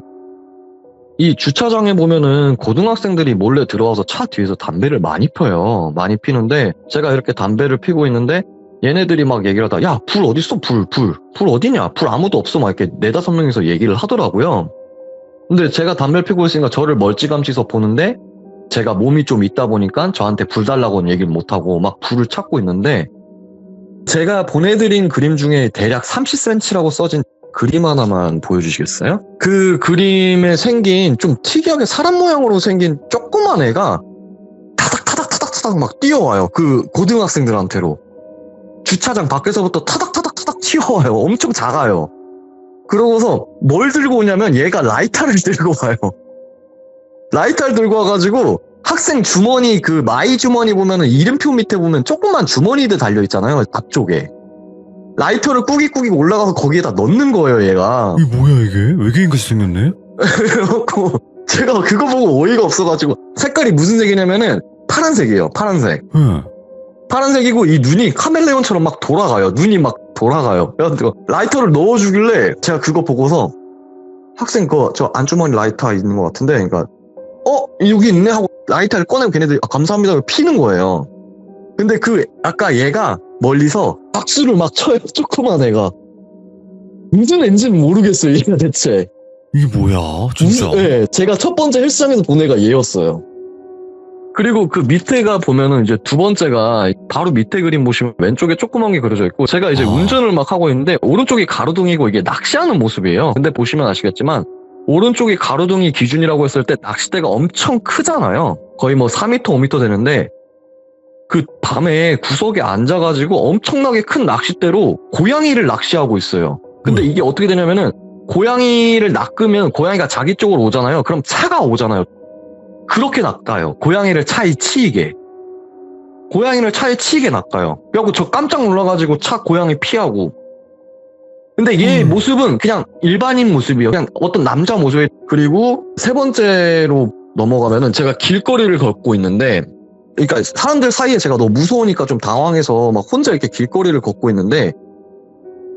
이 주차장에 보면은 고등학생들이 몰래 들어와서 차 뒤에서 담배를 많이 펴요. 많이 피는데 제가 이렇게 담배를 피고 있는데 얘네들이 막 얘기를 하다 야, 불 어딨어? 불 어디냐? 불 아무도 없어. 막 이렇게 4-5명이서 얘기를 하더라고요. 근데 제가 담배를 피고 있으니까 저를 멀찌감치서 보는데 제가 몸이 좀 있다 보니까 저한테 불 달라고는 얘기를 못하고 막 불을 찾고 있는데 제가 보내드린 그림 중에 대략 30cm라고 써진 그림 하나만 보여주시겠어요? 그 그림에 생긴 좀 특이하게 사람 모양으로 생긴 조그만 애가 타닥타닥타닥타닥 막 뛰어와요. 그 고등학생들한테로. 주차장 밖에서부터 타닥타닥타닥 튀어와요. 엄청 작아요. 그러고서 뭘 들고 오냐면 얘가 라이터를 들고 와요. 라이터를 들고 와가지고 학생 주머니 그 마이 주머니 보면은 이름표 밑에 보면 조그만 주머니들 달려있잖아요. 앞쪽에. 라이터를 꾸깃꾸깃 올라가서 거기에다 넣는 거예요, 얘가. 이게 뭐야, 이게? 외계인같이 생겼네? 그래갖고 제가 그거 보고 어이가 없어가지고 색깔이 무슨 색이냐면은 파란색이에요. 파란색. 응. 파란색이고 이 눈이 카멜레온처럼 막 돌아가요. 눈이 막 돌아가요. 그래가지고 라이터를 넣어주길래 제가 그거 보고서 학생 저 안주머니 라이터 있는 것 같은데 그러니까 여기 있네 하고 라이터를 꺼내고 걔네들이 감사합니다 하고 피는 거예요. 근데 아까 얘가 멀리서 박수를 막 쳐요. 조그만 애가. 무슨 애인지는 모르겠어요. 얘가 대체. 이게 뭐야, 진짜? 네, 제가 첫 번째 헬스장에서 본 애가 얘였어요. 그리고 그 밑에가 보면은 이제 두 번째가 바로 밑에 그림 보시면 왼쪽에 조그만 게 그려져 있고 제가 이제 운전을 막 하고 있는데 오른쪽이 가로등이고 이게 낚시하는 모습이에요. 근데 보시면 아시겠지만 오른쪽이 가로등이 기준이라고 했을 때 낚싯대가 엄청 크잖아요. 거의 뭐 4m, 5m 되는데 그 밤에 구석에 앉아가지고 엄청나게 큰 낚싯대로 고양이를 낚시하고 있어요. 근데 이게 어떻게 되냐면은 고양이를 낚으면 고양이가 자기 쪽으로 오잖아요. 그럼 차가 오잖아요. 그렇게 낚아요. 고양이를 차에 치이게. 고양이를 차에 치이게 낚아요. 그래갖고 저 깜짝 놀라가지고 차 고양이 피하고. 근데 얘 모습은 그냥 일반인 모습이에요. 그냥 어떤 남자 모습이. 그리고 세 번째로 넘어가면은 제가 길거리를 걷고 있는데 그러니까 사람들 사이에 제가 너무 무서우니까 좀 당황해서 막 혼자 이렇게 길거리를 걷고 있는데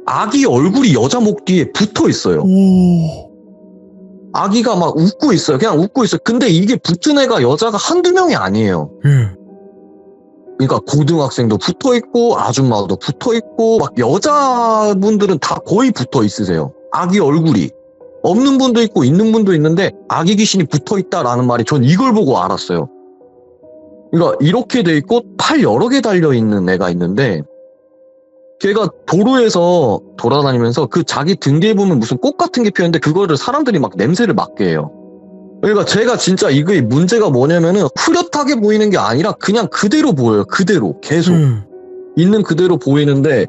아기 얼굴이 여자 목 뒤에 붙어 있어요. 오. 아기가 막 웃고 있어요. 그냥 웃고 있어요. 근데 이게 붙은 애가 여자가 한두 명이 아니에요. 예. 그러니까 고등학생도 붙어 있고 아줌마도 붙어 있고 막 여자분들은 다 거의 붙어 있으세요. 아기 얼굴이. 없는 분도 있고 있는 분도 있는데 아기 귀신이 붙어 있다라는 말이 전 이걸 보고 알았어요. 그러니까 이렇게 돼 있고 팔 여러 개 달려 있는 애가 있는데 걔가 도로에서 돌아다니면서 그 자기 등 뒤에 보면 무슨 꽃 같은 게 피었는데 그거를 사람들이 막 냄새를 맡게 해요. 그러니까 제가 진짜 이게 문제가 뭐냐면은 후렷하게 보이는 게 아니라 그냥 그대로 보여요. 그대로 계속 있는 그대로 보이는데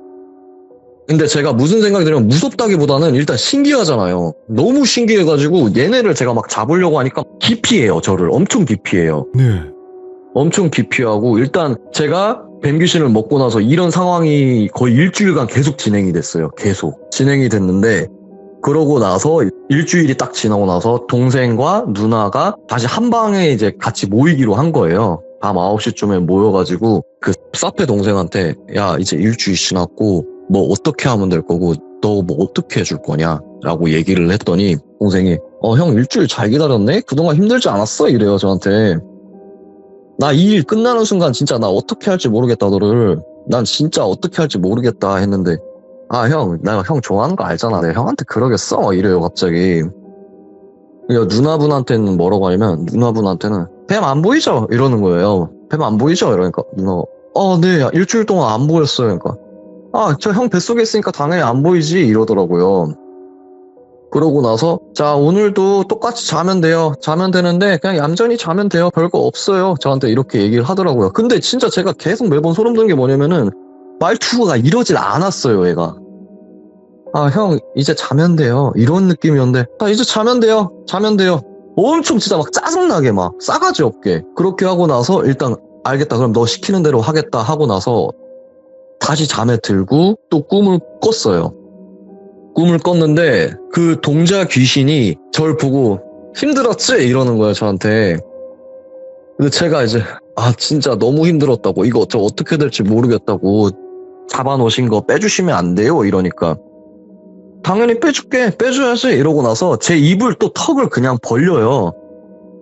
근데 제가 무슨 생각이 들면 무섭다기보다는 일단 신기하잖아요. 너무 신기해가지고 얘네를 제가 막 잡으려고 하니까 기피해요. 저를 엄청 기피해요. 네. 엄청 기피하고 일단 제가 뱀귀신을 먹고 나서 이런 상황이 거의 일주일간 계속 진행이 됐어요. 계속 진행이 됐는데 그러고 나서 일주일이 딱 지나고 나서 동생과 누나가 다시 한 방에 이제 같이 모이기로 한 거예요. 밤 9시쯤에 모여가지고 그 사페 동생한테 야 이제 일주일 지났고 뭐 어떻게 하면 될 거고 너 뭐 어떻게 해줄 거냐 라고 얘기를 했더니 동생이 형 일주일 잘 기다렸네? 그동안 힘들지 않았어? 이래요 저한테. 나 이 일 끝나는 순간 진짜 나 어떻게 할지 모르겠다 너를. 난 진짜 어떻게 할지 모르겠다 했는데 아 형 내가 형 좋아하는 거 알잖아. 내가 형한테 그러겠어? 이래요 갑자기. 누나분한테는 뭐라고 하냐면 누나분한테는 뱀 안 보이죠? 이러는 거예요. 뱀 안 보이죠? 이러니까 누나가 네 일주일 동안 안 보였어요. 그러니까 저 형 뱃속에 있으니까 당연히 안 보이지 이러더라고요. 그러고 나서 자 오늘도 똑같이 자면 돼요. 자면 되는데 그냥 얌전히 자면 돼요. 별거 없어요. 저한테 이렇게 얘기를 하더라고요. 근데 진짜 제가 계속 매번 소름 돋는 게 뭐냐면은 말투가 이러질 않았어요 얘가. 형 이제 자면 돼요 이런 느낌이었는데 이제 자면 돼요 자면 돼요 엄청 진짜 막 짜증나게 막 싸가지 없게 그렇게 하고 나서 일단 알겠다 그럼 너 시키는 대로 하겠다 하고 나서 다시 잠에 들고 또 꿈을 꿨어요. 꿈을 꿨는데 그 동자 귀신이 절 보고 힘들었지? 이러는 거예요 저한테. 근데 제가 이제 진짜 너무 힘들었다고 이거 어떻게 될지 모르겠다고 잡아놓으신 거 빼주시면 안 돼요 이러니까 당연히 빼줄게 빼줘야지 이러고 나서 제 입을 또 턱을 그냥 벌려요.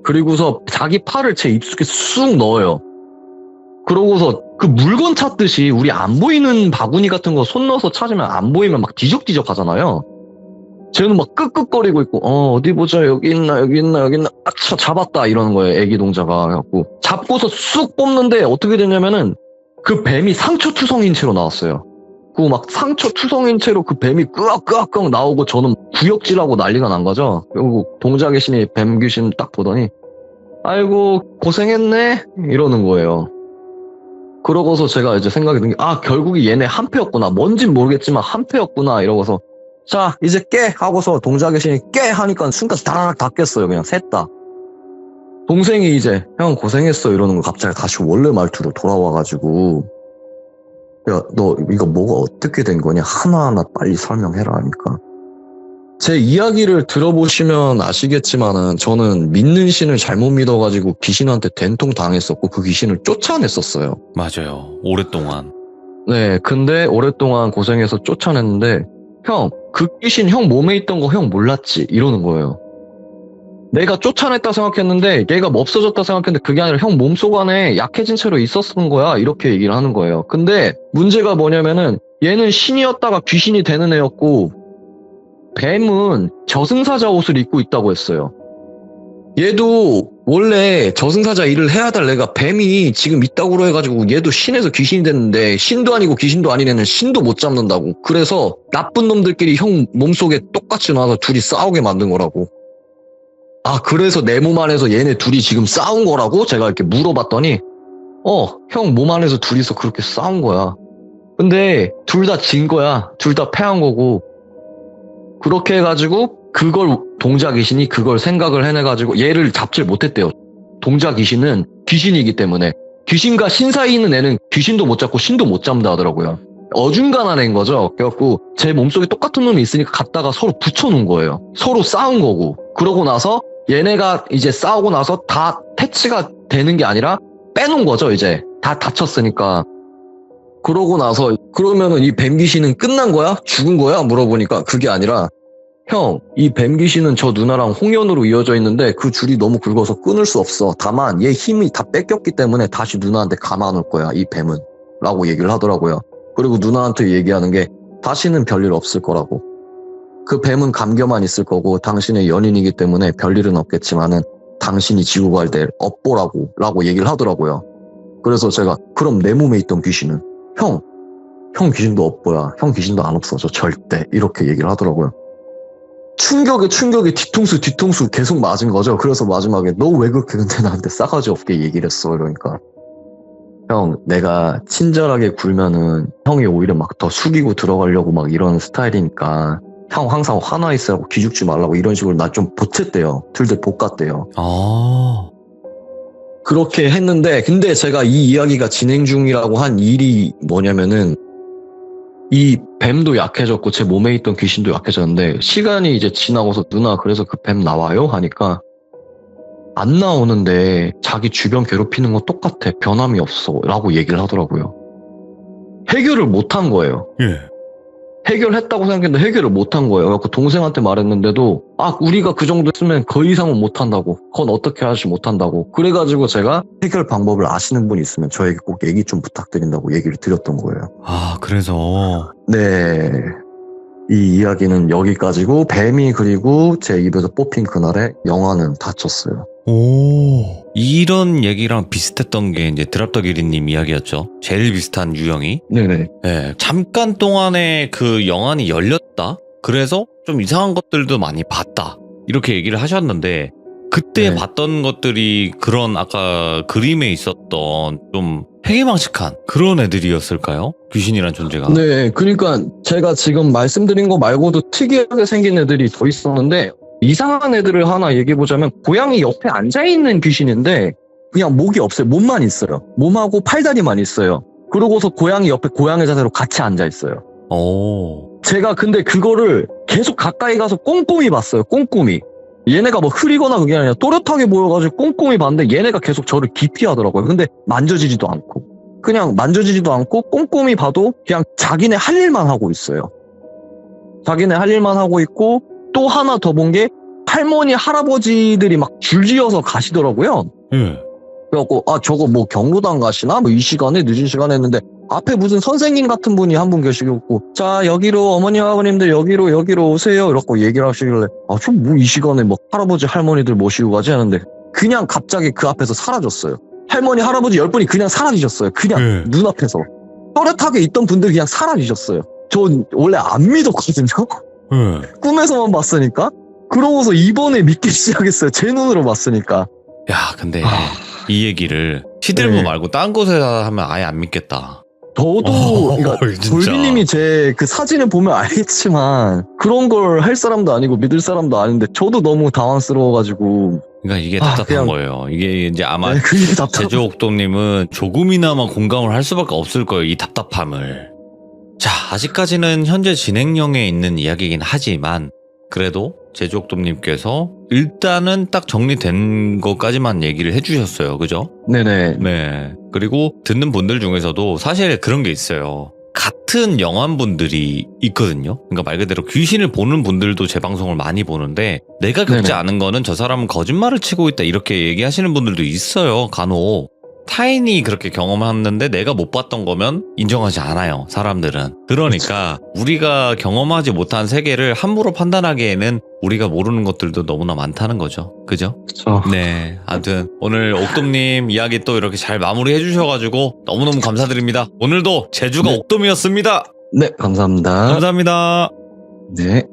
그리고서 자기 팔을 제 입속에 쑥 넣어요. 그러고서 그 물건 찾듯이 우리 안 보이는 바구니 같은 거 손 넣어서 찾으면 안 보이면 막 뒤적뒤적 하잖아요. 쟤는 막 끄끄거리고 있고 어디 보자 여기 있나 여기 있나 여기 있나 잡았다 이러는 거예요. 애기 동자가. 그래갖고 잡고서 쑥 뽑는데 어떻게 되냐면은 그 뱀이 상처투성인 채로 나왔어요. 그 막 상처투성인 채로 그 뱀이 끄악끄악 나오고 저는 구역질하고 난리가 난 거죠. 그리고 동자 귀신이 뱀 귀신 딱 보더니 아이고 고생했네 이러는 거예요. 그러고서 제가 이제 생각이 든 게 결국이 얘네 한패였구나. 뭔진 모르겠지만 한패였구나 이러고서 자 이제 깨 하고서 동자 귀신이 깨 하니까 순간 다라락 다 깼어요. 그냥 셋 다. 동생이 이제 형 고생했어 이러는 거 갑자기 다시 원래 말투로 돌아와가지고 야 너 이거 뭐가 어떻게 된 거냐 하나하나 빨리 설명해라 하니까 제 이야기를 들어보시면 아시겠지만은 저는 믿는 신을 잘못 믿어가지고 귀신한테 된통 당했었고 그 귀신을 쫓아냈었어요. 맞아요. 오랫동안. 네, 근데 오랫동안 고생해서 쫓아냈는데 형, 그 귀신 형 몸에 있던 거 형 몰랐지? 이러는 거예요. 내가 쫓아냈다 생각했는데 얘가 없어졌다 생각했는데 그게 아니라 형 몸속 안에 약해진 채로 있었던 거야 이렇게 얘기를 하는 거예요. 근데 문제가 뭐냐면은 얘는 신이었다가 귀신이 되는 애였고 뱀은 저승사자 옷을 입고 있다고 했어요. 얘도 원래 저승사자 일을 해야 될 애가 뱀이 지금 있다고 해가지고 얘도 신에서 귀신이 됐는데 신도 아니고 귀신도 아닌 애는 신도 못 잡는다고. 그래서 나쁜 놈들끼리 형 몸속에 똑같이 나와서 둘이 싸우게 만든 거라고. 그래서 내 몸 안에서 얘네 둘이 지금 싸운 거라고? 제가 이렇게 물어봤더니 형 몸 안에서 둘이서 그렇게 싸운 거야. 근데 둘 다 진 거야. 둘 다 패한 거고. 그렇게 해가지고 그걸 동자 귀신이 그걸 생각을 해내가지고 얘를 잡질 못했대요. 동자 귀신은 귀신이기 때문에 귀신과 신 사이에 있는 애는 귀신도 못 잡고 신도 못 잡는다 하더라고요. 어중간한 애인 거죠. 그래갖고 제 몸속에 똑같은 놈이 있으니까 갖다가 서로 붙여놓은 거예요. 서로 싸운 거고. 그러고 나서 얘네가 이제 싸우고 나서 다 퇴치가 되는 게 아니라 빼놓은 거죠. 이제 다 다쳤으니까. 그러고 나서 그러면은 이 뱀 귀신은 끝난 거야? 죽은 거야? 물어보니까 그게 아니라 형, 이 뱀 귀신은 저 누나랑 홍연으로 이어져 있는데 그 줄이 너무 굵어서 끊을 수 없어. 다만 얘 힘이 다 뺏겼기 때문에 다시 누나한테 감아놓을 거야, 이 뱀은. 라고 얘기를 하더라고요. 그리고 누나한테 얘기하는 게 다시는 별일 없을 거라고. 그 뱀은 감겨만 있을 거고 당신의 연인이기 때문에 별일은 없겠지만은 당신이 지고 갈 때 업보라고 라고 얘기를 하더라고요. 그래서 제가 그럼 내 몸에 있던 귀신은 형 귀신도 업보야. 형 귀신도 안 없어져 절대. 이렇게 얘기를 하더라고요. 충격에 뒤통수 계속 맞은 거죠. 그래서 마지막에 너 왜 그렇게 근데 나한테 싸가지 없게 얘기를 했어 이러니까 형 내가 친절하게 굴면은 형이 오히려 막 더 숙이고 들어가려고 막 이런 스타일이니까 형 항상 화나 있으라고 기죽지 말라고 이런 식으로 나 좀 보탰대요. 둘들 볶았대요. 그렇게 했는데 근데 제가 이 이야기가 진행 중이라고 한 일이 뭐냐면은 이 뱀도 약해졌고 제 몸에 있던 귀신도 약해졌는데 시간이 이제 지나고서 누나 그래서 그 뱀 나와요? 하니까 안 나오는데 자기 주변 괴롭히는 건 똑같아. 변함이 없어. 라고 얘기를 하더라고요. 해결을 못한 거예요. 예. 해결했다고 생각했는데 해결을 못한 거예요. 그래서 동생한테 말했는데도 우리가 그 정도 했으면 그 이상은 못한다고. 그건 어떻게 하지 못한다고. 그래가지고 제가 해결 방법을 아시는 분이 있으면 저에게 꼭 얘기 좀 부탁드린다고 얘기를 드렸던 거예요. 그래서. 네. 이 이야기는 여기까지고 뱀이 그리고 제 입에서 뽑힌 그날에 영화는 닫혔어요. 오. 이런 얘기랑 비슷했던 게 이제 드랍더기리님 이야기였죠. 제일 비슷한 유형이. 네네. 네, 잠깐 동안에 그 영안이 열렸다. 그래서 좀 이상한 것들도 많이 봤다. 이렇게 얘기를 하셨는데 그때 네. 봤던 것들이 그런 아까 그림에 있었던 좀 회개망측한 그런 애들이었을까요? 귀신이란 존재가. 네, 그러니까 제가 지금 말씀드린 거 말고도 특이하게 생긴 애들이 더 있었는데 이상한 애들을 하나 얘기해보자면 고양이 옆에 앉아있는 귀신인데 그냥 목이 없어요. 몸만 있어요. 몸하고 팔다리만 있어요. 그러고서 고양이 옆에 고양이 자세로 같이 앉아있어요. 오. 제가 근데 그거를 계속 가까이 가서 꼼꼼히 봤어요. 꼼꼼히. 얘네가 뭐 흐리거나 그게 아니라 또렷하게 보여가지고 꼼꼼히 봤는데 얘네가 계속 저를 기피하더라고요. 근데 만져지지도 않고. 그냥 만져지지도 않고 꼼꼼히 봐도 그냥 자기네 할 일만 하고 있어요. 자기네 할 일만 하고 있고 또 하나 더 본 게 할머니 할아버지들이 막 줄지어서 가시더라고요. 예. 그래갖고 저거 뭐 경로당 가시나? 뭐 이 시간에 늦은 시간에 했는데 앞에 무슨 선생님 같은 분이 한 분 계시고 자 여기로 어머니 아버님들 여기로 오세요 이렇게 얘기를 하시길래 좀 뭐 이 시간에 뭐 할아버지 할머니들 모시고 가지 하는데 그냥 갑자기 그 앞에서 사라졌어요. 할머니 할아버지 10분이 그냥 사라지셨어요. 그냥 눈앞에서 또렷하게 있던 분들이 그냥 사라지셨어요. 전 원래 안 믿었거든요. 꿈에서만 봤으니까. 그러고서 이번에 믿기 시작했어요. 제 눈으로 봤으니까. 야, 근데 이 얘기를 시들부 네. 말고 딴 곳에서 하면 아예 안 믿겠다. 저도 그러니까 진짜. 돌비님이 제 그 사진을 보면 알겠지만 그런 걸 할 사람도 아니고 믿을 사람도 아닌데 저도 너무 당황스러워가지고 그러니까 이게 답답한 그냥- 거예요. 이게 이제 아마 네, 그게 답답. 제주옥돔님은 조금이나마 공감을 할 수밖에 없을 거예요. 이 답답함을. 자, 아직까지는 현재 진행형에 있는 이야기이긴 하지만 그래도 제주옥돔님께서 일단은 딱 정리된 것까지만 얘기를 해주셨어요. 그죠? 네네. 네. 그리고 듣는 분들 중에서도 사실 그런 게 있어요. 같은 영환분들이 있거든요. 그러니까 말 그대로 귀신을 보는 분들도 제 방송을 많이 보는데 내가 겪지 네네. 않은 거는 저 사람은 거짓말을 치고 있다 이렇게 얘기하시는 분들도 있어요. 간혹. 타인이 그렇게 경험했는데 내가 못 봤던 거면 인정하지 않아요. 사람들은. 그러니까 우리가 경험하지 못한 세계를 함부로 판단하기에는 우리가 모르는 것들도 너무나 많다는 거죠. 그죠? 그쵸. 네. 아무튼 오늘 옥돔님 이야기 또 이렇게 잘 마무리해 주셔가지고 너무너무 감사드립니다. 오늘도 제주가 네. 옥돔이었습니다. 네, 감사합니다. 감사합니다. 네.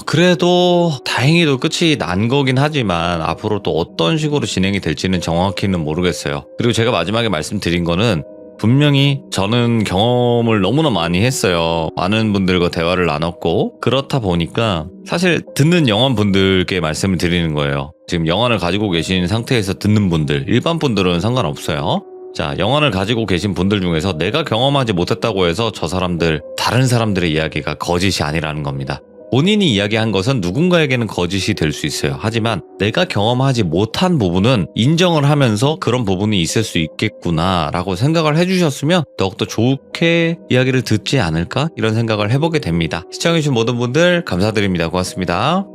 그래도 다행히도 끝이 난 거긴 하지만 앞으로 또 어떤 식으로 진행이 될지는 정확히는 모르겠어요. 그리고 제가 마지막에 말씀드린 거는 분명히 저는 경험을 너무나 많이 했어요. 많은 분들과 대화를 나눴고 그렇다 보니까 사실 듣는 영환분들께 말씀을 드리는 거예요. 지금 영환을 가지고 계신 상태에서 듣는 분들, 일반 분들은 상관없어요. 자, 영환을 가지고 계신 분들 중에서 내가 경험하지 못했다고 해서 저 사람들, 다른 사람들의 이야기가 거짓이 아니라는 겁니다. 본인이 이야기한 것은 누군가에게는 거짓이 될 수 있어요. 하지만 내가 경험하지 못한 부분은 인정을 하면서 그런 부분이 있을 수 있겠구나 라고 생각을 해주셨으면 더욱더 좋게 이야기를 듣지 않을까 이런 생각을 해보게 됩니다. 시청해주신 모든 분들 감사드립니다. 고맙습니다.